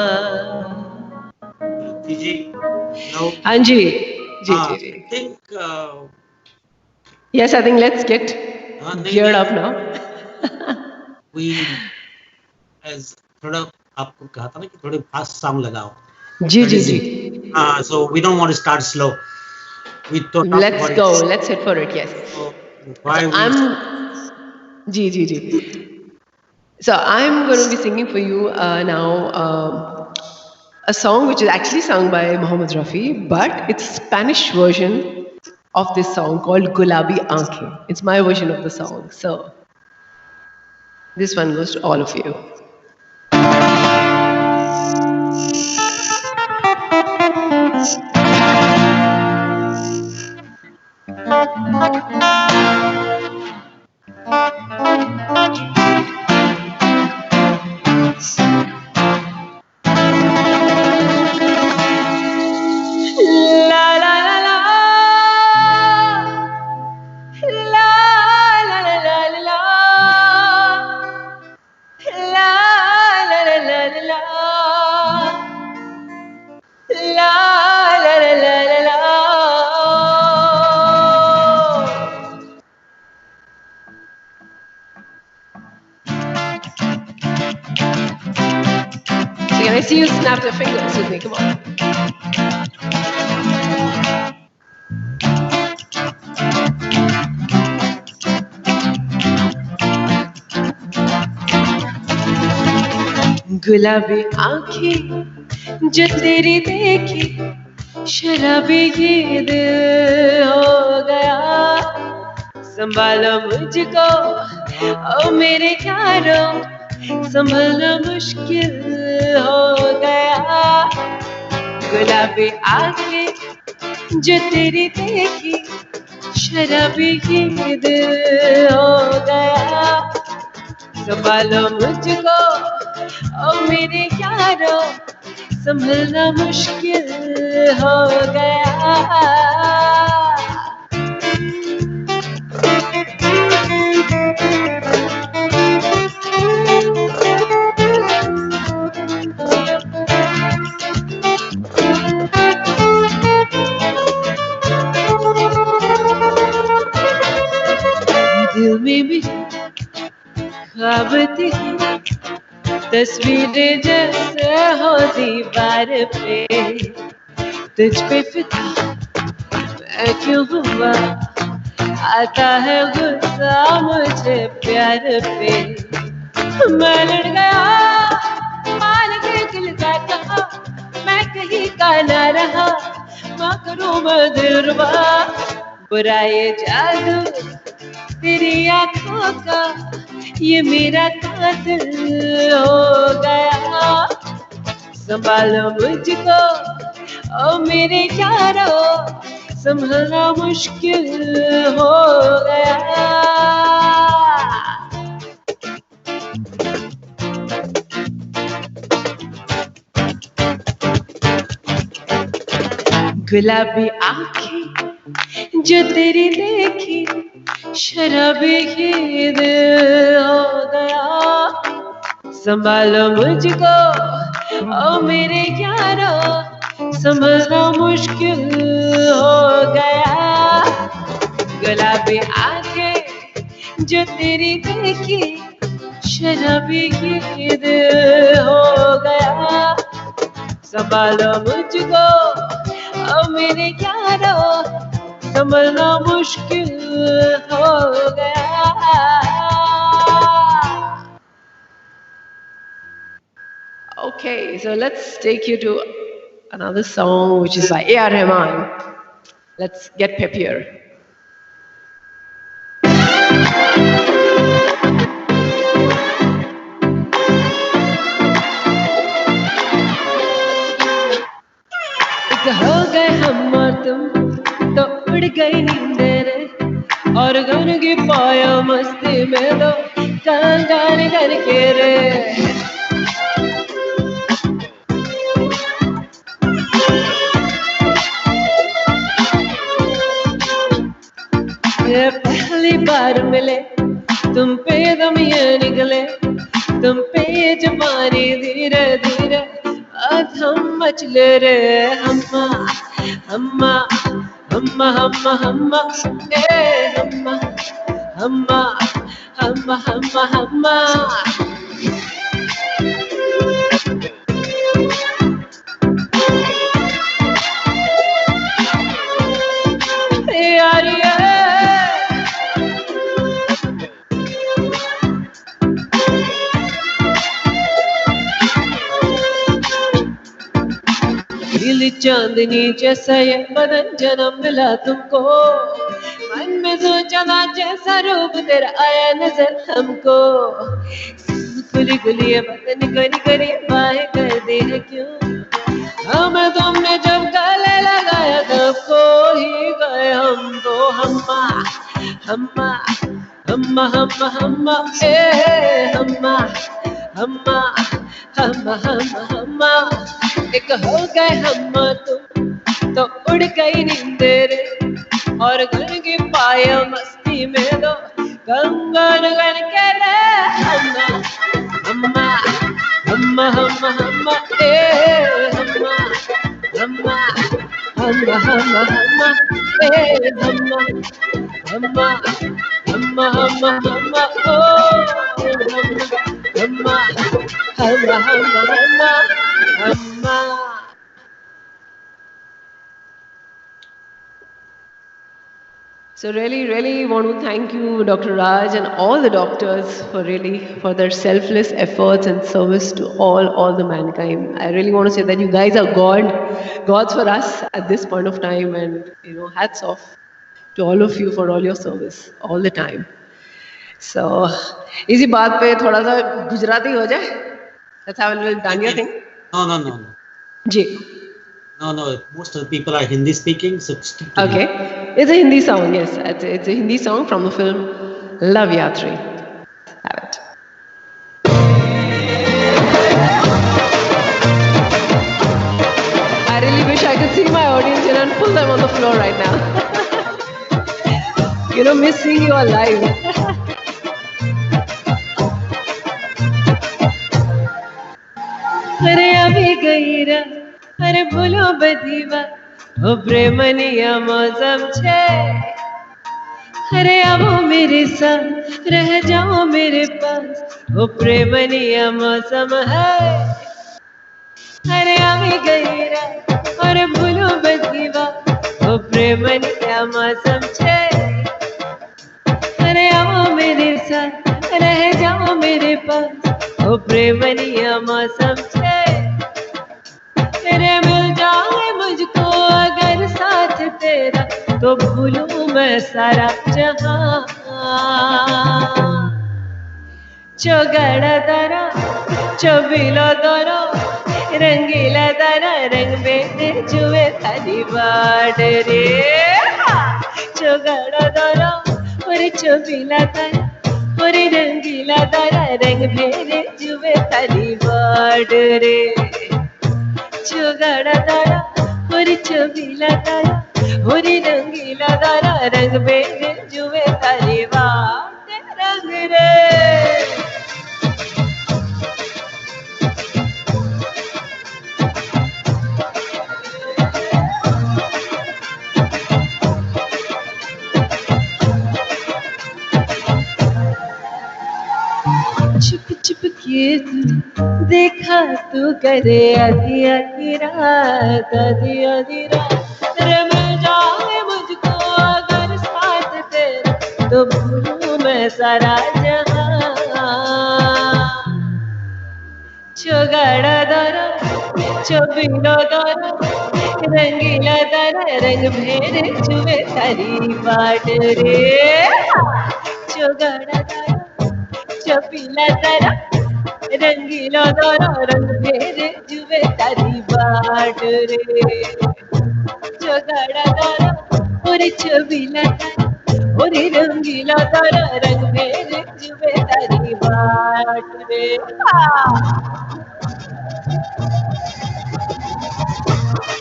हाँ जी जी जी जी think yes I think let's get geared up now we as थोड़ा आपको कहा था ना कि थोड़े फास्ट सॉन्ग लगाओ जी जी जी so we don't want to start slow we don't let's go let's hit for it yes so why I'm ji ji ji So I'm going to be singing for you now a song which is actually sung by Mohammed Rafi, but it's a Spanish version of this song called Gulabi Aankhein. It's my version of the song. So this one goes to all of you. La la la la. La la la la la la. La la la la la la. La la la la la la. So can I see you snap your fingers with me? Come on. गुलाबी आंखें जो तेरी देखी शराबी ये दिल हो गया संभालो मुझको ओ मेरे यारों संभलना मुश्किल हो गया गुलाबी आंखें जो तेरी देखी शराबी ये दिल हो गया संभालो मुझको ओ मेरे यारों संभलना मुश्किल हो गया दिल में भी ख्वाब तेरी तस्वीरें जैसे हो दीवार पे तुझ पे फिदा मैं क्यों हुआ आता है गुस्सा मुझे प्यार पे मैं लड़ गया मान के दिल का कहा मैं कहीं का ना रहा माँ करूँ मैं दिलरुबा बुरा ये जादू तेरी आँखों का ये मेरा कातिल हो गया संभालो मुझको ओ मेरे यारों संभलना मुश्किल हो गया गुलाबी आँखें जो तेरी देखी शराबी ये दिल हो गया संभालो मुझको ओ मेरे यारों संभलना मुश्किल हो गया गुलाबी आंखें जो तेरी देखी शराबी ये दिल हो गया संभालो मुझको ओ मेरे यारों संभलना मुश्किल हो गया Okay, so let's take you to another song which is by A.R. Rahman. Let's get peppier. हो गए हम और तुम तो उड़ गई नींदें रे और गन की पाया मस्ती में तो कान गाने करके रे ये पहली बार मिले तुम पे दम ये निकले तुम पे ये जवानी धीरे धीरे हम मचले रे हम्मा हम्मा हम्मा हम्मा हम्मा ए हम्मा हम्मा हम्मा हम्मा हम्मा यार फूल चांदनी जैसा ये बदन जन्म मिला तुमको, मन में सोचा था जैसा रूप तेरा आया नजर हमको, खुली खुली ये बदन करी करी बाहें कर दी है क्यों, हमें तुमने जब गले लगाया तब खो ही गए हम तो, हम्मा हम्मा हम्मा हम्मा हम्मा ए हम्मा हम्मा हम्मा हम्मा हम्मा, एक हो गए हम्मा तुम तो उड़ गई नींदे रे, और घर की पाया मस्ती में दो कंगन गन के रे, हम्मा हम्मा हम्मा हम्मा हम्मा ए हम्मा हम्मा हम्मा हम्मा हम्मा ए हम्मा हम्मा हम्मा हम्मा हम्मा ओ हम्मा हम्मा हम्मा हम्मा हम्मा। So really want to thank you, Dr. Raj, and all the doctors for their selfless efforts and service to all the mankind. I really want to say that you guys are gods for us at this point of time, and hats off to all of you for all your service all the time. So, इसी बात पे थोड़ा सा गुजराती हो जाए? Let's have a little Dania thing. No. Ji. No. Most of the people are Hindi speaking, so stick to Okay. It's a Hindi song, yes. It's a Hindi song from the film Love Yatri. Have it. I really wish I could see my audience and pull them on the floor right now. Miss seeing you alive. अरे अभी गई रा, अरे बोलो बदीवा, ओ प्रेमनिया मौसम छे, अरे आओ मेरे साथ रह जाओ मेरे पास, ओ प्रेमनिया मौसम है, अरे अभी गई रा, अरे बोलो बदीवा, ओ प्रेमनिया मौसम छे, अरे आओ मेरे साथ रह जाओ मेरे पास, ओ प्रेमनिया मौसम छे, तेरे मिल जाए मुझको अगर साथ तेरा, तो भूलूं मैं सारा जहां, चौगड़ा तारा चौबीला तारा रंगीला तारा रंग में जुए थाली बाट रे, चौगड़ा तारा और चौबीला तारा और रंगीला तारा रंग भेरे जुए थाली बाट रे, चौगड़ा तारा और चौबीला तारा और रंगीला तारा रंग भेरे जुए थाली बाट रंग रे। चुप किए तू देखा तू करे आधी आधी रात, आधी आधी रात मिल जाए मुझको अगर साथ तेरा, तो भूलूं मैं सारा जहां, चौगड़ा दारा चौबीला दारा रंगीला दारा रंग भेरे जुए थारी बाट रे, चौगड़ा दारा चौबीला तारा रंगीला तारा रंग भेरे जुए तारी बाट रे, चौगड़ा तारा और चौबीला तारा और रंगीला तारा रंग भेरे जुए तारी बाट रे,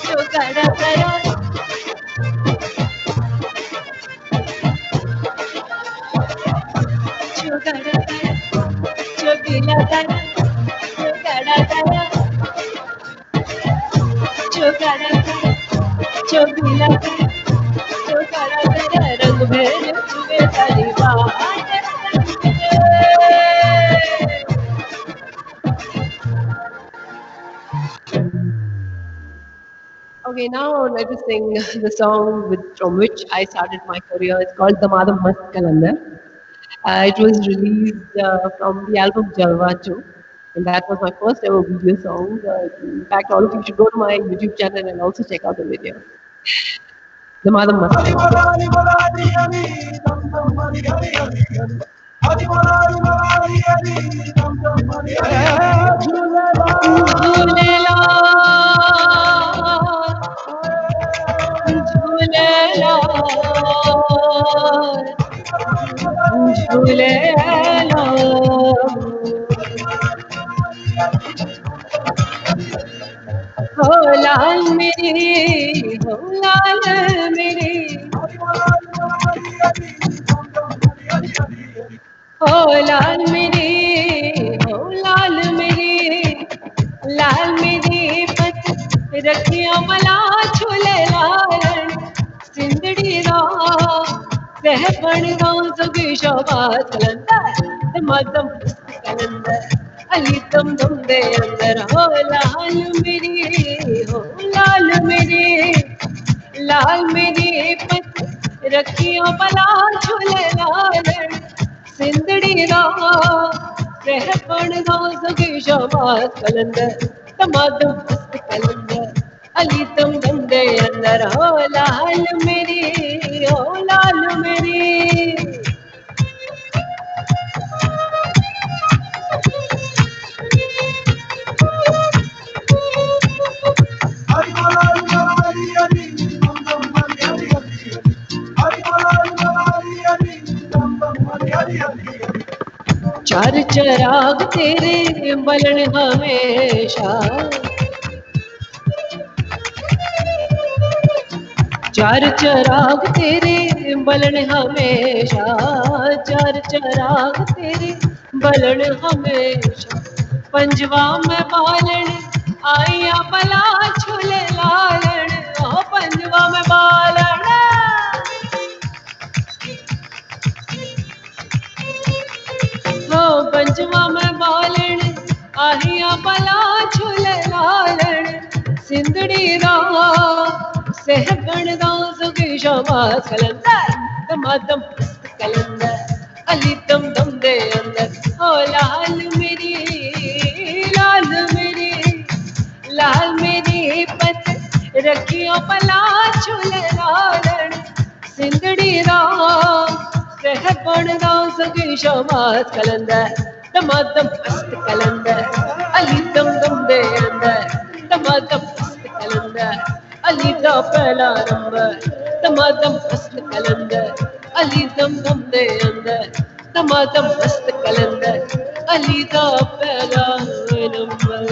चौगड़ा तारा चौगड़ा तारा चौबीला तारा चौगड़ा तारा चौगड़ा तारा चौबीला तारा चौगड़ा तारा रंग भेरे जुए तारी बाट रे। Okay, now let us sing the song from which I started my career. It's called Damadam Mast Kalandar. It was released from the album Jalwa 2. And that was my first ever video song. In fact, all of you should go to my YouTube channel and also check out the video. The Madam Masti. हो लाल मेरे, हो लाल मेरे, हो लाल मेरे, हो लाल मेरे पत रखिया मला झूले लालन सिंदड़ी रा सहबण रा जोगी शोभात कलंदर मदम कलंदर अली दम दम दे अंदर हो लाल मेरे पत रखिया मला झूले लालन सिंदड़ी रा रहपण रा जोगी शोभात कलंदर तमादम मस्त कलंदर अली दम दम दे अंदर हो लाल मेरी चार चराग तेरे बलन हमेशा चार चराग तेरे बलन हमेशा चार चराग तेरे बलन हमेशा पंजवा में बालन आइया बला झूले लालन ओ पंजवा में बालन हो पंजवा में बालन आइया बला झूले लालन सिंदड़ी रा सहबण रा जोगी शोभात कलंदर दमादम मस्त कलंदर अली दम दम दे अंदर ओ लाल मेरी पत रखियो पला झूले लालन सिंदड़ी रा सहबण रा जोगी शोभात कलंदर दमादम मस्त कलंदर अली दम दम दे अंदर दमादम मस्त कलंदर अली दा पहला नंबर दमादम मस्त कलंदर अली दम दम दे अंदर दमादम मस्त कलंदर अली दा पहला number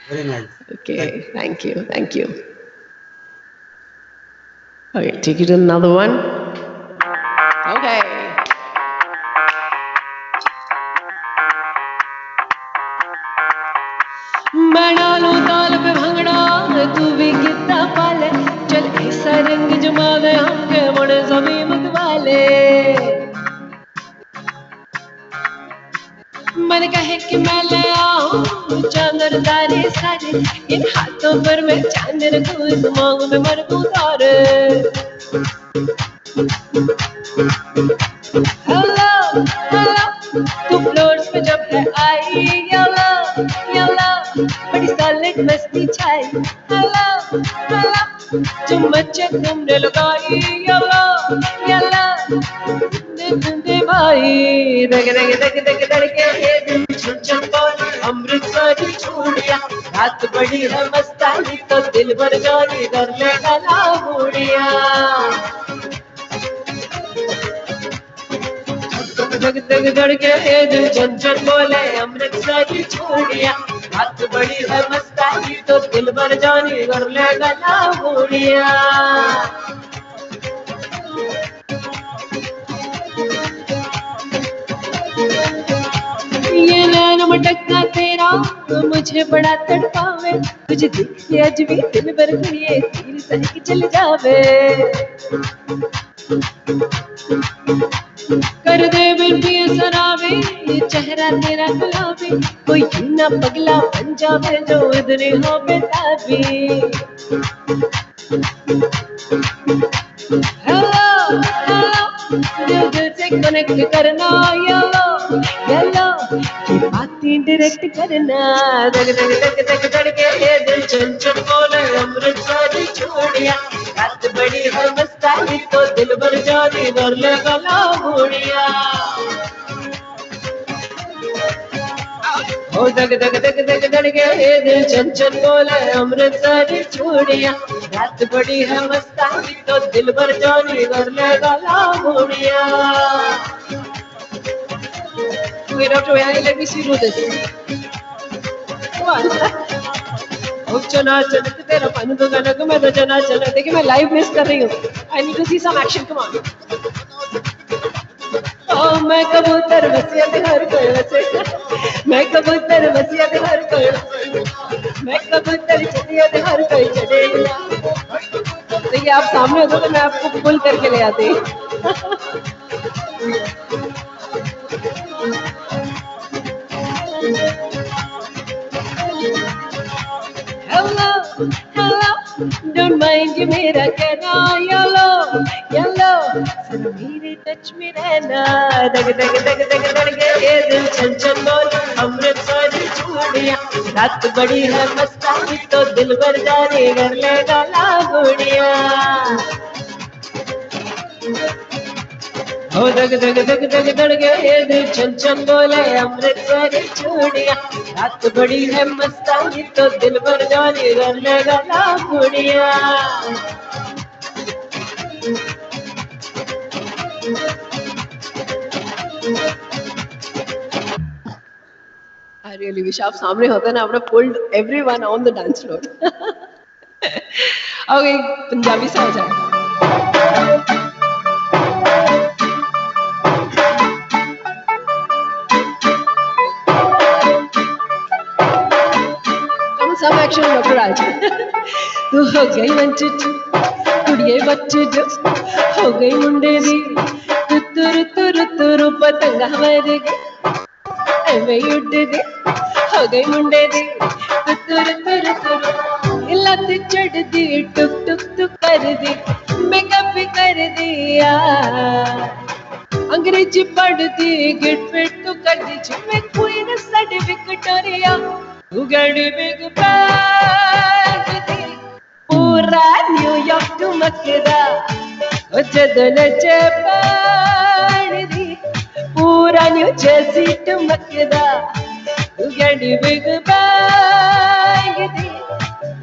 Very nice. Okay, thank you. Okay, take it another one. Okay. बना लो ताल पे भंगड़ा तू भी कितना पाले चल ऐसा रंग जमा दे हमके बड़े सभी मत वाले मन कहे कि मैं ले आऊं चांदर तारे सारे इन हाथों पर मैं चांद रखूं इस मांग में मरकूं तारे हेलो तू फ्लोर्स पे जब है आई येलो बड़ी सॉलिड मस्ती छाई हेलो चुम्मच तुमने लगाई येलो दे भाई दग धड़के ये दिल छुन बोल अमृतसरी चूड़िया रात बड़ी है मस्तानी तो दिल भर जानी कर ले गला बूढ़िया दग धड़के ये दिल छुन बोले अमृतसरी चूड़िया रात बड़ी है मस्तानी तो दिल भर जानी कर ले गला बूढ़िया ये नैन मटका तेरा मुझे बड़ा तड़पावे तुझे देख के आज भी दिल भर ये तीर सहक चल जावे कर दे बिरती सरावे ये चेहरा तेरा गुलाबी कोई ना पगला बन जावे जो इधर हो बेताबी हेलो दिल दिल से कनेक्ट करना येलो येलो बातें डायरेक्ट करना दग दग दग दग धड़के ये दिल चल चल बोले अमृतसर चूड़िया रात बड़ी है मस्तानी तो दिल भर जानी भर ले गला मुड़िया ओ दग दग दग दग धड़के ये दिल चल चल बोले अमृतसर चूड़िया रात बड़ी है मस्तानी तो दिल भर जानी भर ले गला मुड़िया Okay, Dr. Vayani, let me see you do this. Come on. Oh, चना चना तेरा पानी तो गाना को मैं तो चना चना देखिए मैं लाइव मिस कर रही हूँ. I need to see some action. Come on. Oh, मैं कबूतर वसीयत हर कोई वसे. मैं कबूतर वसीयत हर कोई. मैं कबूतर वसीयत हर कोई चढ़ेगा. देखिए आप सामने होते तो मैं आपको पुल करके ले आती. Hello, hello, don't mind you मेरा कहना yellow, yellow, सिर्फ मेरे टच में रहना दग दग दग दग धड़के ये दिल चल चल बोल अमृतसर चूड़िया रात बड़ी है मस्तानी तो दिल भर जाने कर ले गला गुड़िया हो दग दग दग दग धड़के ये दिल चल चल बोले अमृतसर चूड़िया रात बड़ी है मस्तानी तो दिल भर जाने कर ले गला गुड़िया I really wish आप सामने होते ना आपने pulled everyone on the dance floor. Okay, Punjabi से आ जाए. Some action Dr. Raj. तू हो गई वंचित कुड़िए बच्चे जो हो गई मुंडे दी तुर तुर तुर पतंगा हमारे एवे उड़ दे हो गई मुंडे दी तुर तुर तुर लत चढ़ दी टुक टुक टुक कर दी मेकअप कर दिया अंग्रेजी पढ़ दी गिट फिट तो कर दी जिम्मे कोई न सर्टिफिकेट रिया उगड़ी बिग बैग दी पूरा न्यूयॉर्क टू मक्का जदन चेपड़ दी पूरा न्यू जर्सी टू मक्का उगड़ी बिग बैग दी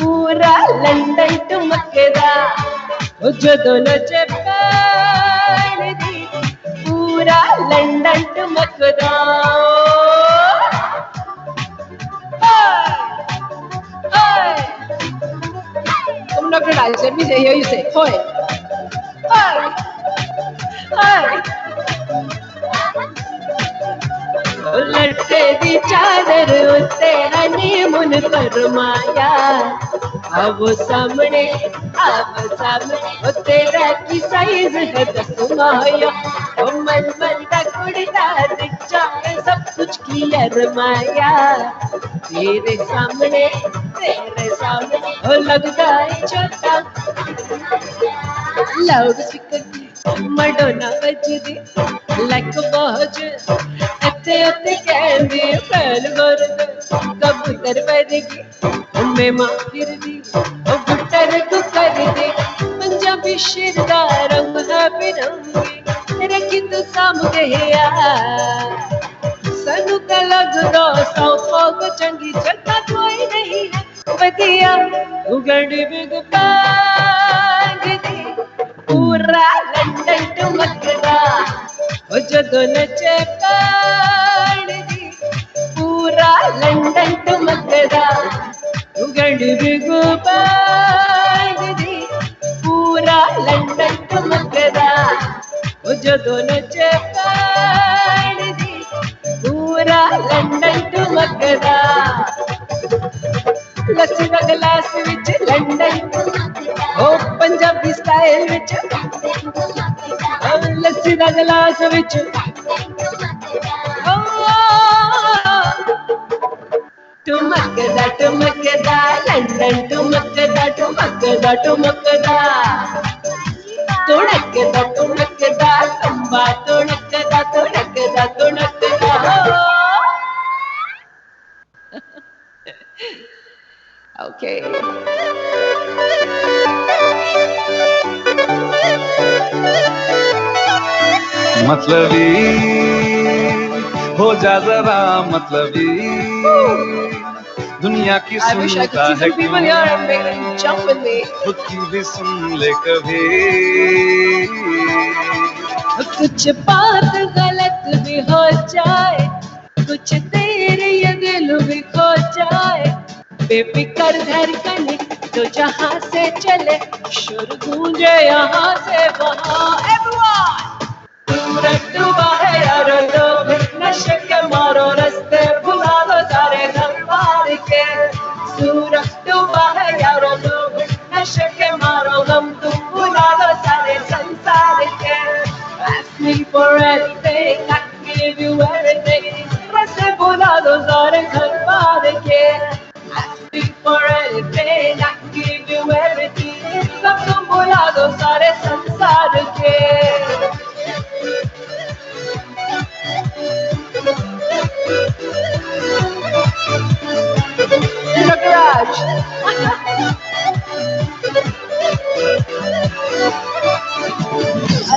पूरा लंदन टू मक्का जदन चेपड़ दी पूरा London to Mecca Come Dr. Raj, let me say, here you say, hoy, hoy, hoy. लट्टे दी चादर उत्ते हनीमून फरमाया अब सामने ओ तेरा की साइज है दस माया ओ मन मन दा कुड़ता दिखा सब कुछ किया रमाया तेरे सामने ओ लगता है छोटा लाउड स्पीकर मडोना बज दी लाइक बहुत अच्छे अच्छे कहंदी फैल वर्द कबूतर बरगी मैं मां फिर दी ओ गुटर को कर दे पंजाबी शेर दा रंग है बिरंगी रखी तू सामने यार सनु का लगदा सौ फोग चंगी चलता कोई नहीं है बदिया उगड़ी बिग बैग दी पूरा लंदन टू मक्का ओ जदों नचे पाड़ दी पूरा लंदन टू मक्का उगड़ी बिग बैग दी पूरा लंदन टू मक्का ओ जदों नचे पाड़ दी पूरा लंदन टू मक्का लस्सी दा गिलास विच लंदन ओ पंजाबी स्टाइल विच लस्सी दा गिलास विच टुमकदा लंदन टुमकदा टुमकदा टुमकदा तुड़कदा तुड़कदा तंबा तुड़कदा तुड़कदा तुड़कदा Okay. मतलबी हो जा जरा मतलबी दुनिया की सुनता है खुद की भी सुन ले कभी कुछ बात गलत भी हो जाए कुछ तेरे ये दिल भी खो जाए बेफिक्र धड़कन तो जहाँ से चले शुरू गूंजे यहाँ से वहाँ everyone सूरज डूबा है यारो लोग नशे के मारो रास्ते भुला दो सारे घर बार के सूरज डूबा है यारो लोग नशे के मारो गम तुम भुला दो सारे संसार के ask me for anything I can give you everything रास्ते भुला दो सारे घर बार के ask me for anything I can give you everything सब तुम भुला दो सारे संसार के Raj.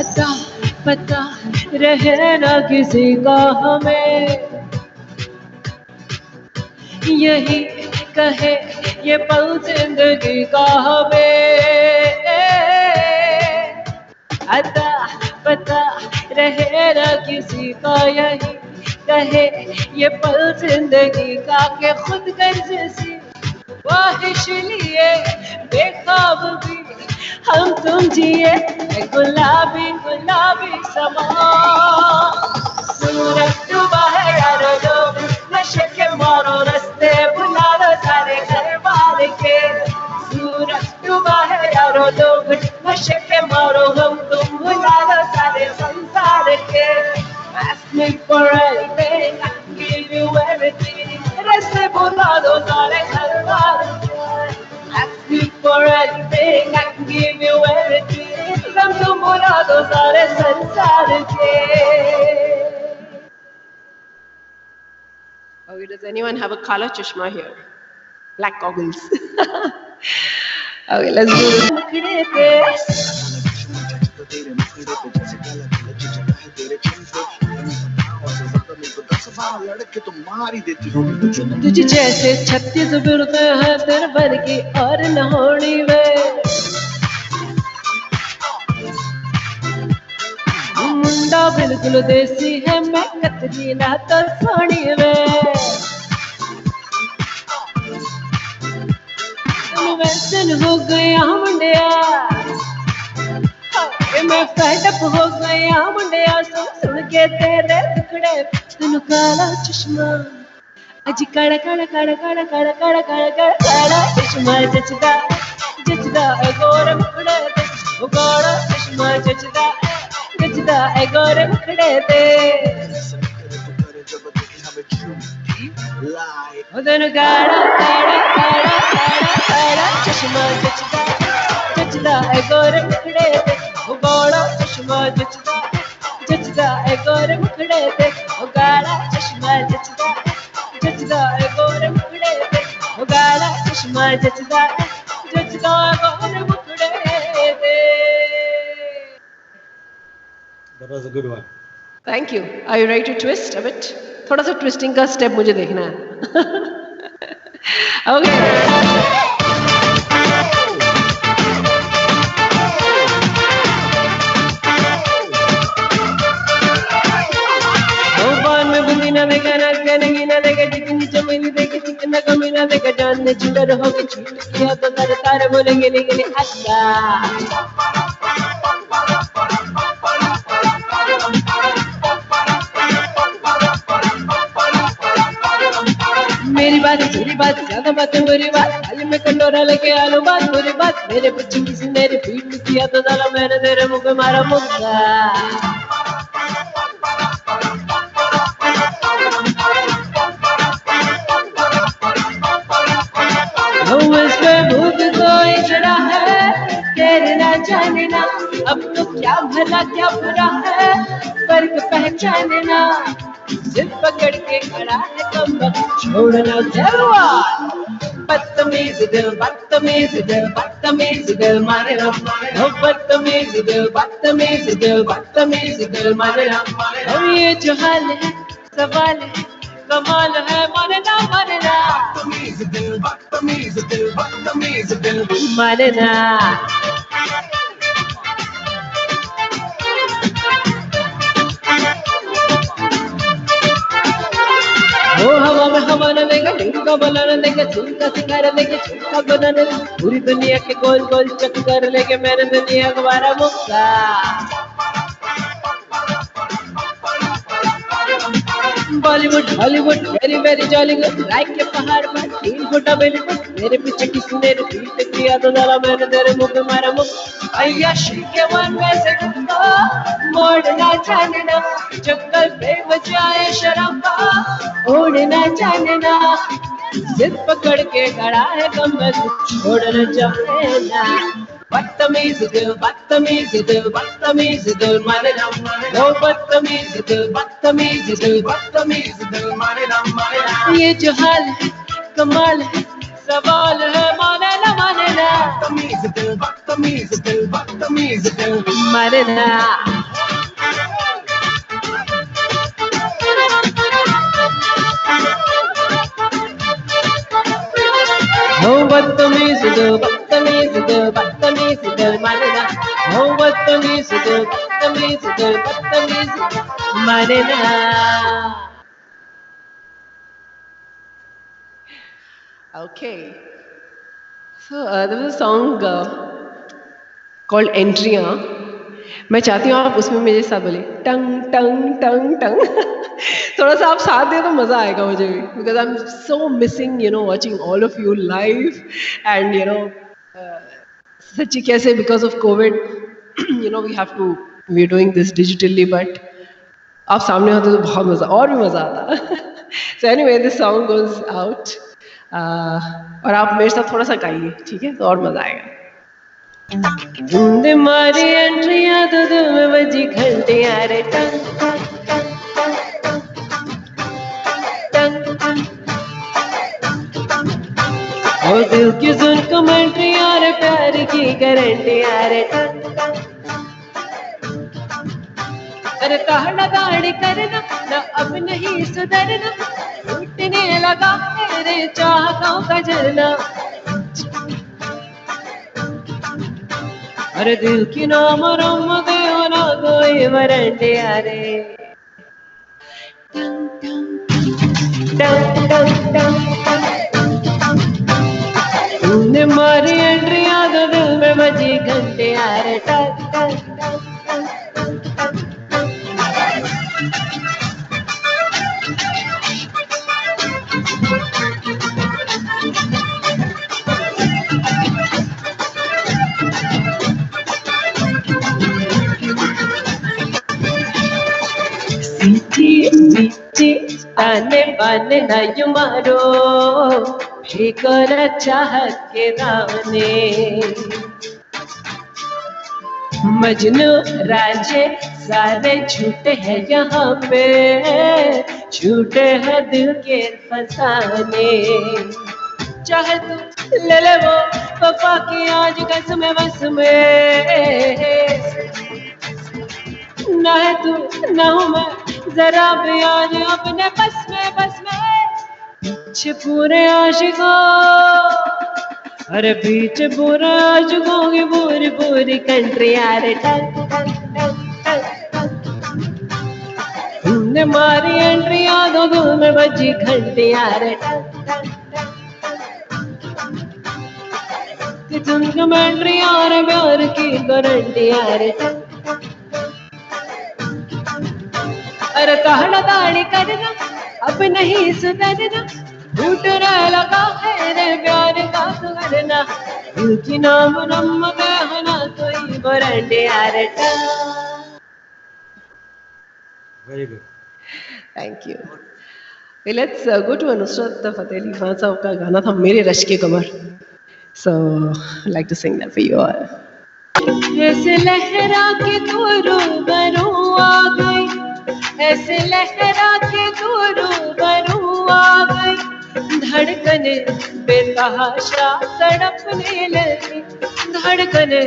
अता पता रहे ना किसी का हमें यही कहे ये पल जिंदगी का हमें अता पता रहे ना किसी का यही कहे ये पल जिंदगी का के खुद गर्ज सी ख्वाहिश लिए बेख्वाब भी हम तुम जिए गुलाबी गुलाबी समा सूरज डूबा है यारो लोग नशे के मारो रास्ते भुला दो सारे घर बार के सूरज डूबा है यारो लोग नशे के मारो हम तुम भुला दो सारे संसार के ask me for anything I can give you everything रास्ते भुला दो सारे घर बार ask me for anything I can give you everything गम तुम भुला दो सारे संसार के Okay, does anyone have a kala chashma here? Black goggles. Okay, let's do this. तुझे जैसे 36 बिरते हैं तेरे भर की और नहोनी में मुंडा बिल्कुल देसी है मैं कतरी ना तो सोनी में वैसन हो गया मुंडिया मैं फैडअप हो गया मुंडिया सुन के तेरे टुकड़े तेन काला चश्मा अजी काला काला काला काला काला काला काला काला चश्मा जचदा जचदा गोरे मुखड़े ते ओ काला चश्मा जचदा जचदा गोरे मुखड़े ते ओ तेन काला काला काला काला काला चश्मा जचदा जचदा गोरे मुखड़े ते ओ काला चश्मा जचदा जचदा गोरे मुखड़े ते ओ काला चश्मा जचदा जचदा गोरे मुखड़े ते ओ काला चश्मा जचदा जचदा गोरे मुखड़े ते That was a good one. Thank you. Are you ready to twist a bit? थोड़ा सा ट्विस्टिंग का स्टेप मुझे देखना है. Okay. बुंदीना देखा ना करेंगी ना देखा चिकनी चमेली देखे चिकना कमीना देखा जान ने चिंडर हो के छूट किया तो तारे तारे बोलेंगे लेकिन अच्छा मेरी बात तेरी बात ज्यादा बातें बुरी बात खाली में कंडोरा लेके आलू बात बुरी बात मेरे बच्चे किसी ने रिपीट किया तो साला मैंने तेरे मुंह पे मारा मुक्का इसमें भूत कोई चढ़ा है तेरे ना जाने ना अब तो क्या भला क्या बुरा है फर्क पहचानना, जिद पकड़ के खड़ा है कम छोड़ना जलवार। बदतमीज दिल बदतमीज दिल बदतमीज दिल माने ना, ओ बदतमीज दिल बदतमीज दिल बदतमीज दिल माने ना। और ये जो हाल है सवाल है कमाल है माने ना माने ना। बदतमीज दिल बदतमीज दिल बदतमीज दिल माने ना। ओ हवा में हवा न देगा, ढूंढा बना न देगा, झूठा सिखारा देगा, झूठा बना न देगा, पूरी दुनिया के गोल गोल चक्कर लेके मैंने दुनिया को मारा मुक्का। Bollywood Hollywood very very jolly good, like के पहाड़ पर 3 फुट बेलीवुड, मेरे पीछे किसने रिपीट किया तो जरा मैंने तेरे मुंह पे मारा मुक्का। अय्याशी के वन में से तुमको मोड़ना जानना, चक्कर पे बजाए शराब का ओढ़ना जानना, जिद पकड़ के खड़ा है कमर छोड़ना चाहना। बदतमीज दिल बदतमीज दिल बदतमीज दिल माने ना, ओ बदतमीज दिल बदतमीज दिल बदतमीज दिल माने ना माने ना। ये जो हाल है कमाल है सवाल है माने ना माने ना। बदतमीज दिल बदतमीज दिल बदतमीज दिल माने ना। हो बदतमीज दिल बदतमीज दिल बदतमीज दिल माने ना, हो बदतमीज दिल बदतमीज दिल बदतमीज माने ना। Okay, so there was a song called Entry. मैं चाहती हूँ आप उसमें मेरे साथ बोले टंग टंग टंग टंग। थोड़ा सा आप साथ दे तो मज़ा आएगा मुझे भी, because I am so missing watching all of you live and सच्ची कैसे because of COVID we are doing this digitally, but आप सामने होते तो बहुत मज़ा और भी मज़ा आता। So anyway, this song goes out और आप मेरे साथ थोड़ा सा गाइए, ठीक है, तो और मज़ा आएगा। तुमने मारी एंट्रियां तो दिल में बजी घंटियां रे टंग टंग टंग टंग, और दिल की सुन कमेंट्रियां रे प्यार की गारंटियां रे टंग टंग। अरे ताड़ा ताड़ी करना ना अब नहीं सुधरना, टूटने लगा तेरे चाहतों का झरना। अरे दिल की नाम रम दे ना कोई वारंटी रे टंग टंग टंग टंग टंग टंग। तुमने मारी एंट्रियां तो दिल में बजी घंटियां रे टंग टंग टंग टंग टंग। ताने बाने ना यूं मारो ठिकाना चाहत के दाने, मजनू राजे सारे झूठे हैं यहाँ पे, झूठे हैं दिल के फसाने। चाहे तू ले ले वो वफा की आज कसम बस में, ना है तू ना हूँ मैं जरा भी आज अपने बस में पीछे पूरे आशिकों, अरे पीछे पूरे आशिकों की पूरी पूरी कंट्री यारे टंग टंग टंग टंग टंग। तुमने मारी एंट्री यादों दिल में बजी घंटी यारे टंग टंग टंग। तुम कमेंट्री यार प्यार की गारंटी यारे टंग। अरे ताड़ा ताड़ी करना अब नहीं सुधरना, टूटने लगा है रे प्यार का करना, दिल की नाम नम कहना कोई वारंटी रे टंग। Very good. Thank you. Okay, let's go to Nusrat Fateh Ali Khan साहब का गाना था मेरे रश के कमर. So I'd like to sing that for you all. ऐसे लहरा के तू रूबरू आ गई, ऐसे लहरा के तू रूबरू आ गई, धड़कने बेतहाशा तड़पने लगी, धड़कने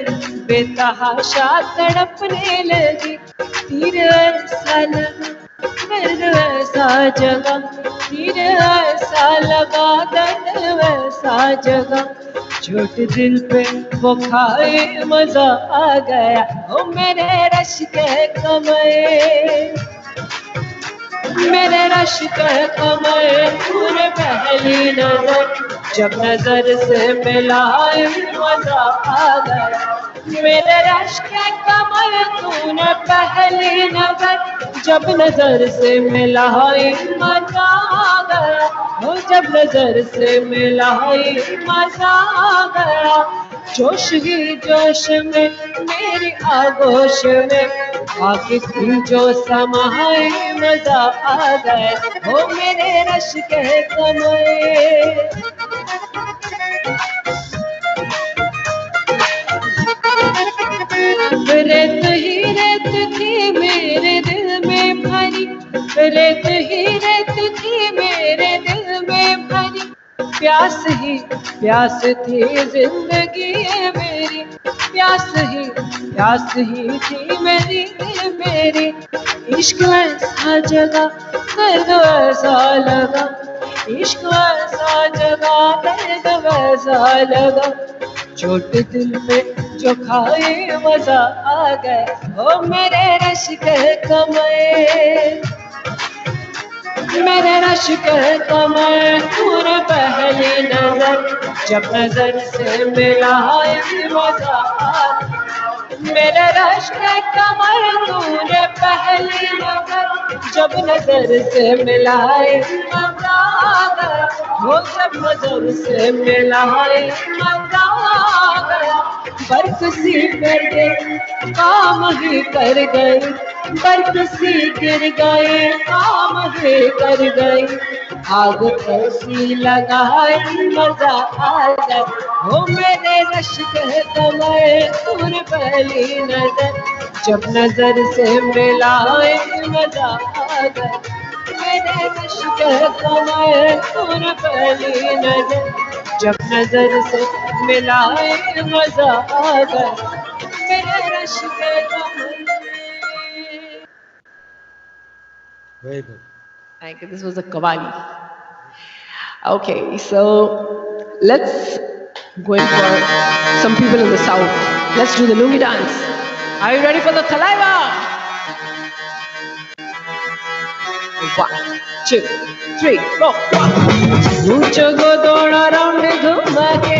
बेतहाशा तड़पने लगी। तीर ऐसा लगा, दर्द ऐसा जगा, तीर ऐसा लगा, दर्द ऐसा जगा, चोट दिल पे वो खाए मजा आ गया, ओ मेरे रश के कमर, मेरे रश के कमर, तूने पहली नजर जब नजर से मिलाए मजा आ गया, मेरे रश के कमर, तूने पहली नजर जब नजर से मिलाई मजा आ गया, हो जब नजर से मिलाई मजा आ गया, जोश ही जोश में मेरी आगोश में आके तू जो समाए मजा आ गया, हो मेरे रश के कमर। रेत ही रेत थी मेरे दिल में भरी, रेत ही रेत थी मेरे दिल में भरी, प्यास ही प्यास थी जिंदगी मेरी, प्यास ही थी मेरी मेरी, इश्क ऐसा जगा, दर्द ऐसा लगा, इश्क ऐसा जगा, दर्द ऐसा लगा, चोट दिल पे जो खाए मजा आ गया, ओ मेरे रश के कमर, मेरे रश के कमर, तूने पहली नजर जब नजर से मिलाए मजा आ गया, मेरे रश के कमर, तूने पहली नजर जब नजर से मिलाए मजा आ गया, वो जब नजर से मिलाए मजा आ गया, बर्फ सी कर गई काम ही कर गई, बर्फ सी गिर गई काम ही कर गई, आग कैसी लगाए मजा आ गया, वो मेरे रश के कमर, तूने पहली नजर जब नजर से मिलाए मजा आ गया, मेरे रश के कमर, तूने पहली नजर जब नजर से मिलाए मजा आ गया, मेरे रश के कमर। Very good. Thank you. This was a Kavali. Okay, so let's go in for some people in the south. Let's do the lungi dance. Are you ready for the Thalaiva? 1, 2, 3, 4. मुझको दौड़ा round घुमा के,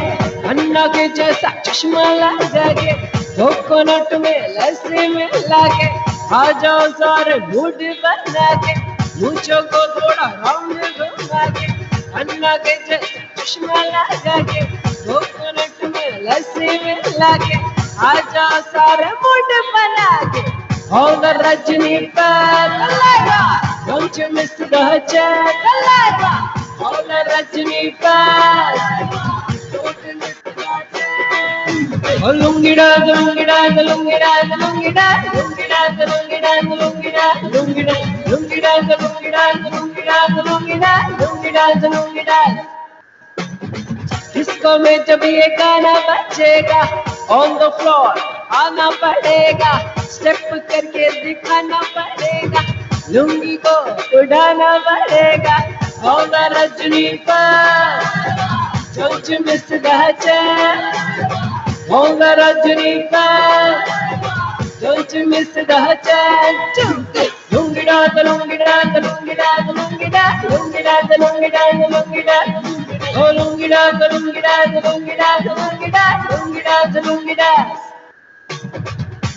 अन्ना के जैसा चश्मा लगा के, coconut में लस्सी मिला के, आ जाओ सारे मूड बना के, मुझको थोड़ा राउंड घुमा के, अन्ना के जैसा चश्मा लगा के, कोकोनट में लस्सी मिला के, आ जाओ सारे मूड बना के, all the Rajni Thalaiva, don't you miss the Thalaiva, all the Rajni don't you miss the Oh lungi dance, lungi dance, lungi dance, lungi dance, lungi dance, lungi dance, lungi dance, lungi dance, lungi dance, lungi dance, lungi dance, lungi dance, lungi dance, lungi dance. Disco में जब ये गाना बजेगा, on the floor आना पड़ेगा, step करके दिखाना पड़ेगा, लुंगी को उड़ाना पड़ेगा, all the Rajni don't you miss the chance. On the Rajni don't you miss the chance. Lungi dance, lungi dance, lungi dance, lungi dance, lungi dance, lungi dance, lungi dance. Oh lungi dance, lungi dance, lungi dance, lungi dance, lungi dance, lungi dance.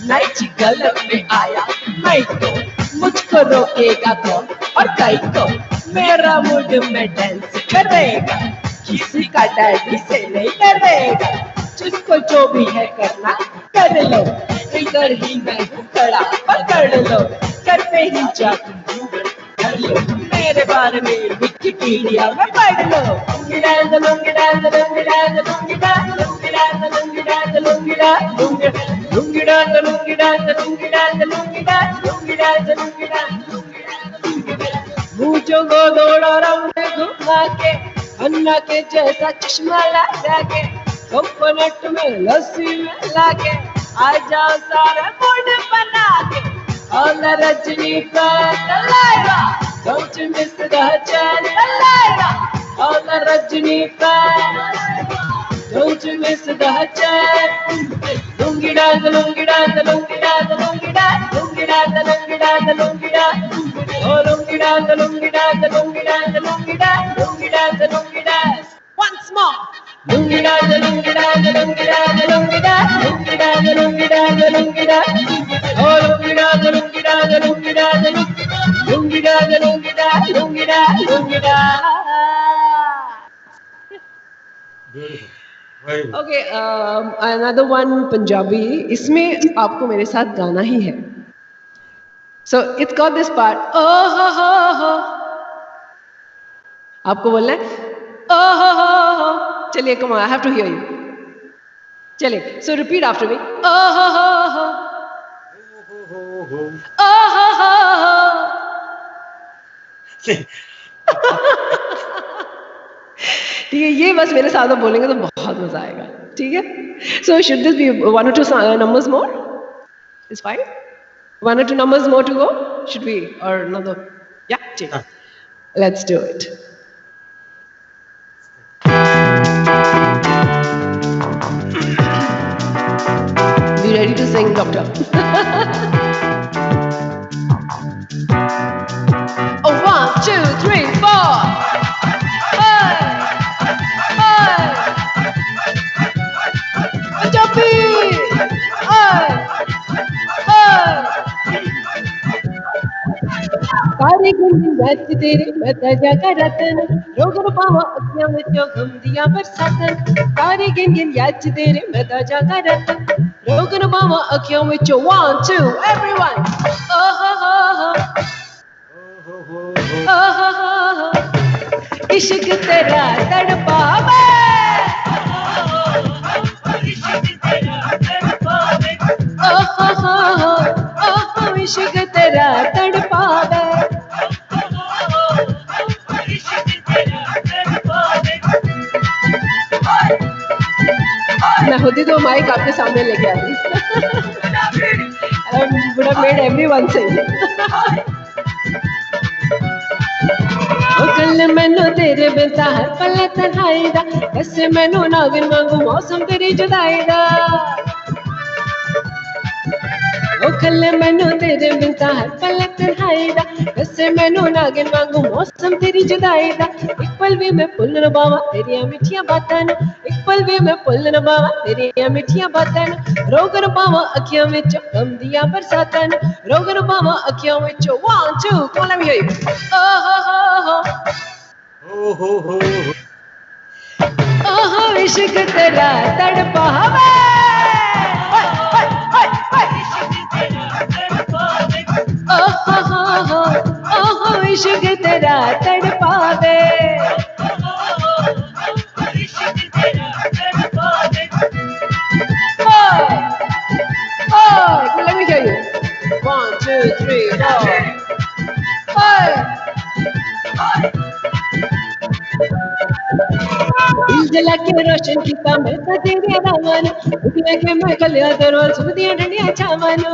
Night गलत में आया मैं तो, मुझको रोकेगा कौन और कई को, मेरा मूड में डांस करेगा, किसी का डैडी से नहीं डरेगा, जिसको जो भी है करना कर लो, इधर ही मैं हूँ खड़ा पकड़ लो, करते ही जादू कर लो, मेरे बारे में विकिपीडिया में पढ़ लो. Lungi dance, lungi dance, lungi dance, lungi dance, lungi dance, lungi dance, lungi मुझो को दौड़ा रंग घुमा के अन्ना के जैसा चश्मा लगा के कोकोनट में लस्सी मिला के आ जाओ सारा मूड बना के all the Rajni Laila, don't you miss the chance, Laila. All the Rajni don't you miss the chance. Lungi dance, lungi dance, lungi dance, lungi dance, lungi dance, lungi dance, lungi dance. Oh, lungi dance, lungi dance, lungi dance, lungi dance, lungi dance, lungi dance. Once more. Lungi dance, lungi dance, lungi dance, lungi dance, lungi dance, lungi dance, lungi dance. Oh, lungi dance, lungi dance, lungi dance, lungi dance, lungi dance, lungi dance, lungi dance. Beautiful. Very good. Okay, another one Punjabi. इसमें आपको मेरे साथ गाना ही है. So it's got this part. Oh ho ho ho. आपको बोलना है. Oh ho ho ho. चलिए, come on, I have to hear you. चलिए, so repeat after me. Oh ho ho ho. Oh ho ho ho. ठीक है, ये बस मेरे साथ आप बोलेंगे तो बहुत मजा आएगा. ठीक है, so should this be one or two numbers more? It's fine. One or two numbers more to go? Should we or another? Yeah, ठीक. Let's do it. Be ready to sing, doctor. Oh, 1, 2, 3, 4. Punjabi. सारे गंदी रात तेरे बता जागा रतन रोगन पावा अखियां विचों गम दिया बरसातन सारे गंदी रात तेरे बता जागा रतन रोगन पावा अखियां विचों 1 2 everyone oh ho ho ho oh ho ho ho इश्क तेरा तड़पावे oh ho ho ho oh इश्क तेरा तड़पावे मैं होती तो माइक आपके सामने लेके आती. I would have made everyone sing. कल मैनू तेरे बिना हर पल तन्हाई दा ऐसे मैनू नागिन वांगू मौसम तेरी जुदाई दा कल मैनू तेरे बिना हर पल तन्हाई दा ऐसे मैनू नागिन वांगू मौसम तेरी जुदाई दा एक पल भी मैं भुल न पावां तेरियां मिठियां बातां नू एक पल भी मैं भुल न पावां तेरियां मिठियां बातां नू रोक न पावां अखियां विच गम दियां बरसातां नू रोक न पावां अखियां विच 1 2 come on let me hear you oh ho ho ho Oh ho ho ho. oh इश्क तेरा तड़पावे oh ho ho ho oh इश्क तेरा तड़पावे oh let me hear you 1 2 3 4 दिल जला के रोशन किता मैं ता तेरे रावन उठिया के मैं कलिया दरवाज सुदियां ठंडियां छावन ओ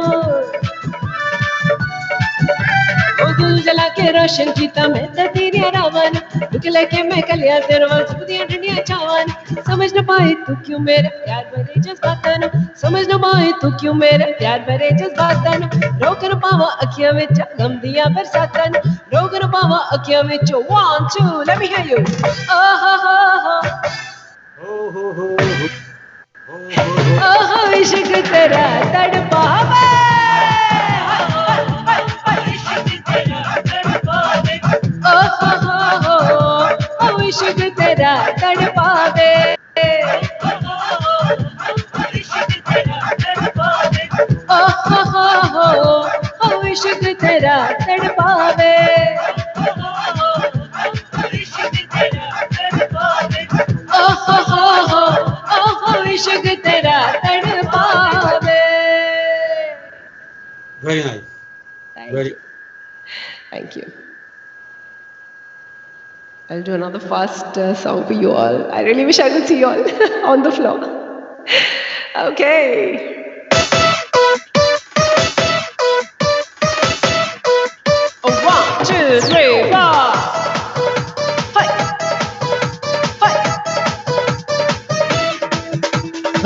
दिल जला के रोशन किता मैं ता तेरे रावन उठिया के मैं कलिया दरवाज सुदियां ठंडियां छावन समझ न पाई तू क्यों मेरे प्यार भरे जज्बातां नू समझ न पाई तू क्यों मेरे प्यार भरे जज्बातां नू रोक न पावा अखियां विच गम दियां बरसातां नू रोक न पावा अखियां विच 1 2 let me hear you oh ho ho ho Oh ho ho ho. oh इश्क तेरा तड़पावे oh ho ho oh इश्क तेरा तड़पावे oh ho oh इश्क तेरा तड़पावे oh ho इश्क तेरा तड़पावे Very nice. Thank Very. you. Thank you. I'll do another fast song for you all. I really wish I could see you all on the floor. Okay. Oh, 1, 2, 3, 4. Hi. Hi.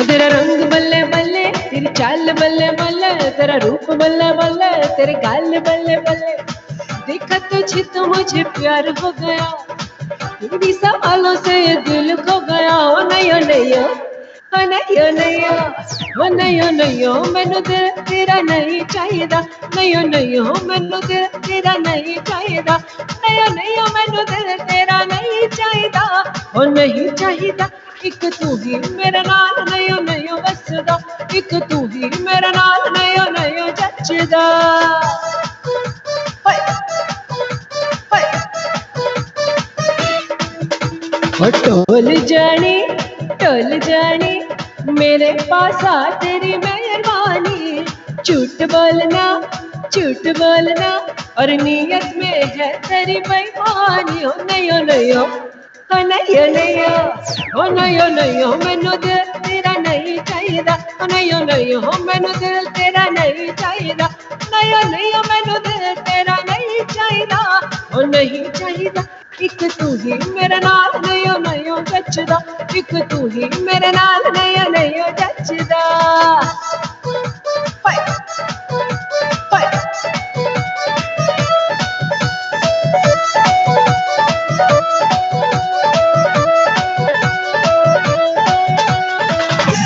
तेरा रंग बल्ले बल्ले, तेरी चाल बल्ले बल्ले, तेरा रूप बल्ले बल्ले, तेरे गाल बल्ले बल्ले। देखा तुझे तो मुझे प्यार हो गया, तेरी सवालों से ये दिल खो गया। ओ नहीं ओ नहीं ओ, ओ नहीं ओ नहीं ओ, ओ नहीं ओ नहीं ओ, मैनू तेरा नहीं चाहिदा। नहीं ओ नहीं ओ, मैनू तेरा नहीं चाहिदा। नहीं ओ नहीं ओ, मैनू तेरा नहीं चाहिदा। ओ नहीं चाहिदा, एक तू ही मेरे नाल। नहीं ओ नहीं ओ वसदा, एक तू ही मेरे नाल। नहीं ओ नहीं ओ जचदा। ओए ओए ओ टोल जानी मेरे पास आ तेरी मेहरबानी। झूठ बोलना और नीयत में है तेरी बेईमानी। ओ नहीं ओ नहीं ओ, ओ नहीं ओ नहीं ओ, ओ नहीं ओ नहीं ओ, मैनू दिल तेरा नहीं चाहिदा। ओ नहीं ओ नहीं ओ, मैनू दिल तेरा नहीं चाहिदा। नहीं ओ नहीं ओ, मैनू दिल तेरा नहीं चाहिदा। ओ नहीं चाहिदा, एक तू ही मेरे नाल। नहीं ओ नहीं ओ जचदा, एक तू ही मेरे नाल। नहीं ओ नहीं ओ जचदा। ओए ओए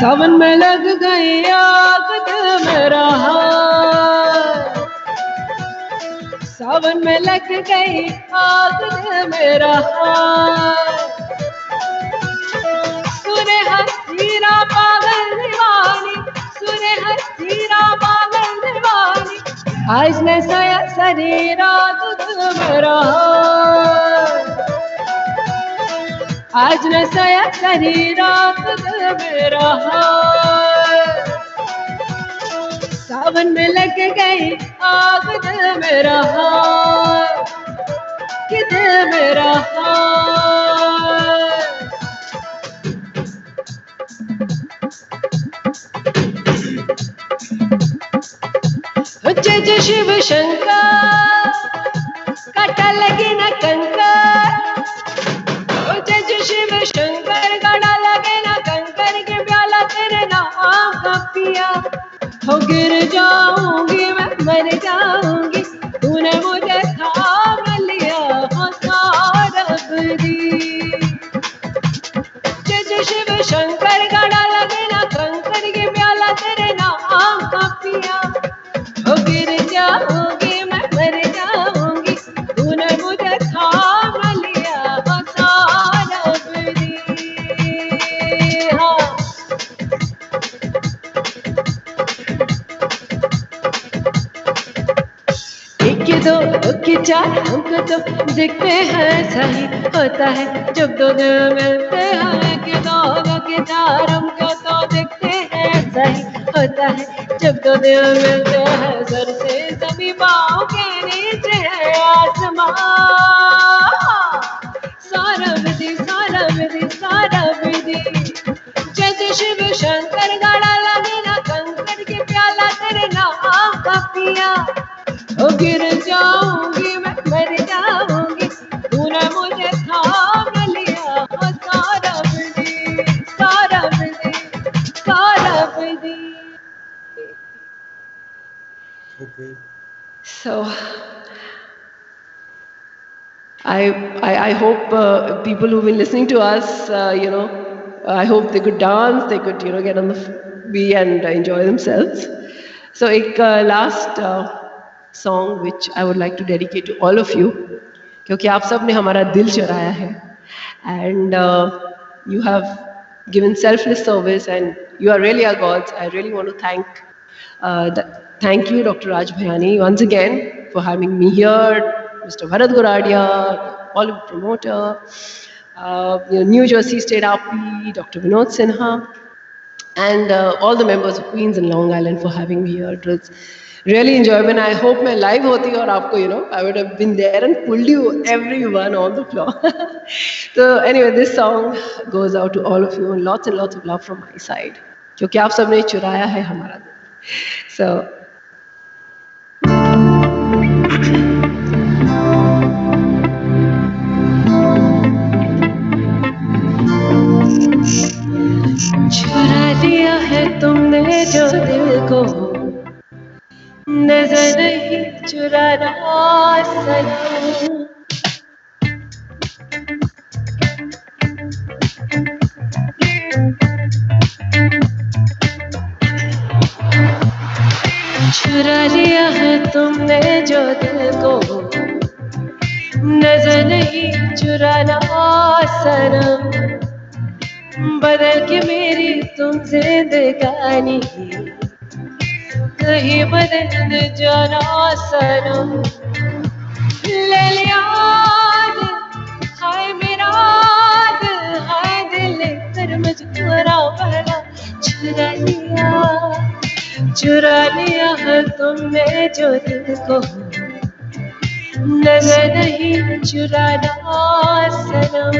सावन में लग गई आग दिल मेरा हाय। सावन में लग गई आग दिल मेरा हाय। सुने हसीरा पागल दीवानी, सुने हसीरा पागल दीवानी। आज न सोया सारी रात दिल मेरा हाय। आज न सोया सारी रात दिल मेरा हाय। सावन में लग गई आग दिल मेरा हाय, कि दिल मेरा हाय। जय जय शिव शंकर, काटा लगे ना कंकर। जय जय शिव शंकर, काटा लगे ना कंकर। के प्याला तेरे नाम का पिया, हो गिर जाऊंगी मैं मर जाऊंगी। तूने मुझे थाम लिया हो सारब दी। जय जय शिव शंकर, काटा लगे ना कंकर। के प्याला तेरे नाम का पिया, ओ गिर जाऊंगी मैं मर जाऊंगी। तूने मुझे थाम लिया हो सारब दी। हाँ। एक दो के चार हमको तो देखते हैं सही होता है जब दो दिल मिलते हैं। एक दो के चार हमको तो देखते हैं सही होता है जब दो दिल मिलते हैं। सर से जमी पाँव के नीचे है आसमां। सारब दी सारब दी सारब दी। जय जय शिव शंकर, गाड़ा लगे ना कंकर। के प्याला तेरे नाम का पिया, ओ गिर जाऊंगी मैं मर जाऊंगी। तूने मुझे थाम लिया हो सारब दी सारब दी सारब दी। Okay. So I hope people who've been listening to us, I hope they could dance, they could, get on the be and enjoy themselves. So a last song which I would like to dedicate to all of you, क्योंकि आप सब ने हमारा दिल चुराया है, and you have given selfless service and you are really our gods. I really want to thank you, Dr. Raj Bhayani, once again for having me here, Mr. Bharat Goradia, all the promoter, New Jersey State RP, Dr. Vinod Sinha, and all the members of Queens and Long Island for having me here. It was really enjoyable. I hope मैं live होती और आपको, you know, I would have been there and pulled you everyone on the floor. So anyway, this song goes out to all of you and lots of love from my side. क्योंकि आप सबने चुराया है हमारा दिल. So. चुरा लिया है तुमने जो दिल को, नजर नहीं चुराना सनम. चुरा लिया है तुमने जो दिल को, नजर नहीं चुराना सनम. बदल के मेरी तुम जिंदगानी कहीं बदल न जाना सनम. ले लिया दिल, हाय मेरा दिल, हाय दिल लेकर मजबूरा भला. चुरा लिया है तुमने जो दिल को, नजर नहीं चुराना सनम.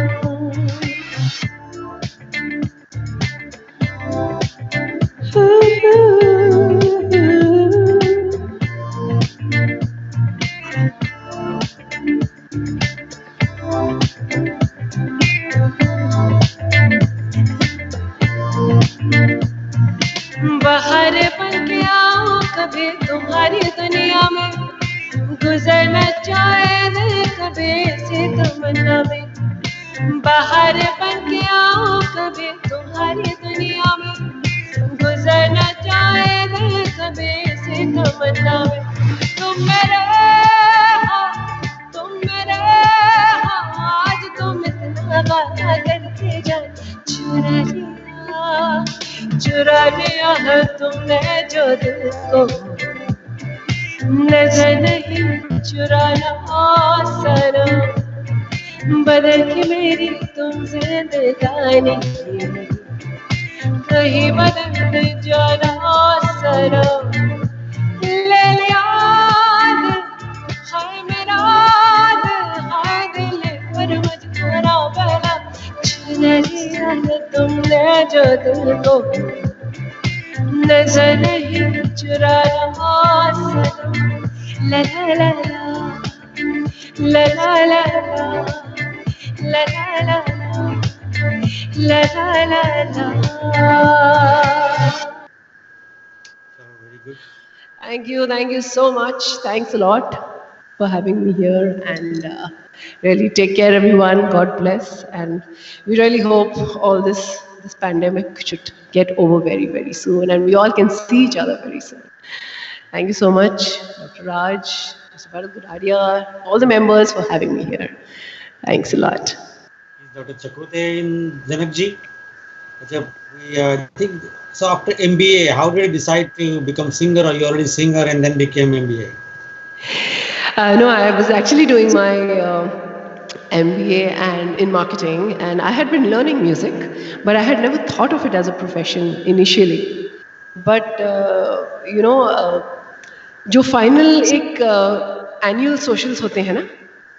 बाहर बन के आओ कभी तुम्हारी दुनिया में, गुजरना चाहे दिल कभी इसी तमन्ना में. बाहर बन के आओ कभी तुम्हारी दुनिया में, गुजरना चाहे दिल कभी इसी तमन्ना में. तुम मेरे हो, आज तुम इतना वादा करके जान. चुरा लिया है तुमने जो दिल को, नजर नहीं चुराना सनम. बदल के मेरी तुम जिंदगानी कहीं बदल न जाना सनम. ले लिया दिल, हाय मेरा दिल, हाय दिल पर मजबूरा भला. चुरा लिया है तुमने जो दिल को, नजर नहीं चुराना सनम. ला ला ला ला ला ला ला ला ला ला ला ला ला. Very good. Thank you so much. Thanks a lot for having me here, and really take care, everyone. God bless, and we really hope all this pandemic should get over very, very soon, and we all can see each other very soon. Thank you so much, Dr. Raj, Mr. Bharat Gudadia, all the members for having me here. Thanks a lot. Dr. Chakote in Janakji. I think so. After MBA, how did you decide to become singer, or you already singer and then became MBA? No, I was actually doing my MBA and in marketing, and I had been learning music, but I had never thought of it as a profession initially. But you know, जो final एक annual socials होते हैं ना,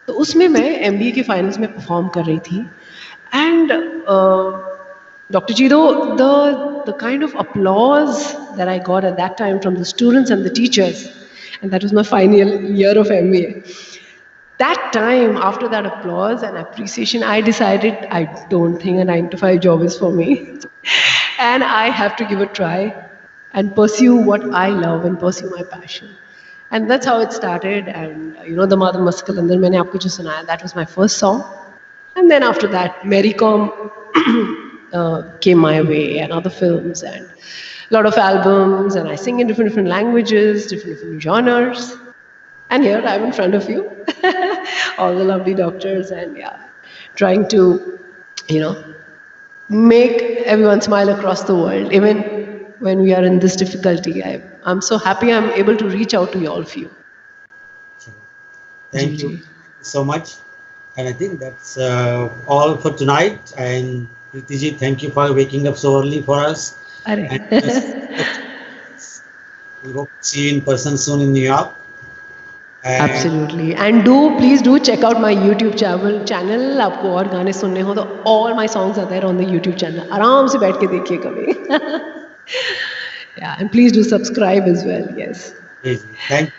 तो उसमें मैं MBA के finals में परफॉर्म कर रही थी. And Dr. Jido, the kind of applause that I got at that time from the students and the teachers, and that was my final year of MBA. That time, after that applause and appreciation, I decided I don't think a 9-to-5 job is for me. And I have to give a try and pursue what I love and pursue my passion. And that's how it started. And you know, the Madam Maskalandar, maine aapko jo sunaya, that was my first song. And then after that, Mary Com came my way, and other films, and a lot of albums, and I sing in different languages, different genres. And here I'm in front of you, all the lovely doctors, and yeah, trying to, you know, make everyone smile across the world, even when we are in this difficulty. I'm so happy I'm able to reach out to all of you. Thank you so much. And I think that's all for tonight. And Preeti ji, thank you for waking up so early for us. We hope to see you in person soon in New York. And Absolutely. And please do check out my YouTube channel. आपको और गाने सुनने हो तो all my songs are there on the YouTube channel. आराम से बैठ के देखिए कभी. Yeah, and please do subscribe as well. Yes. thank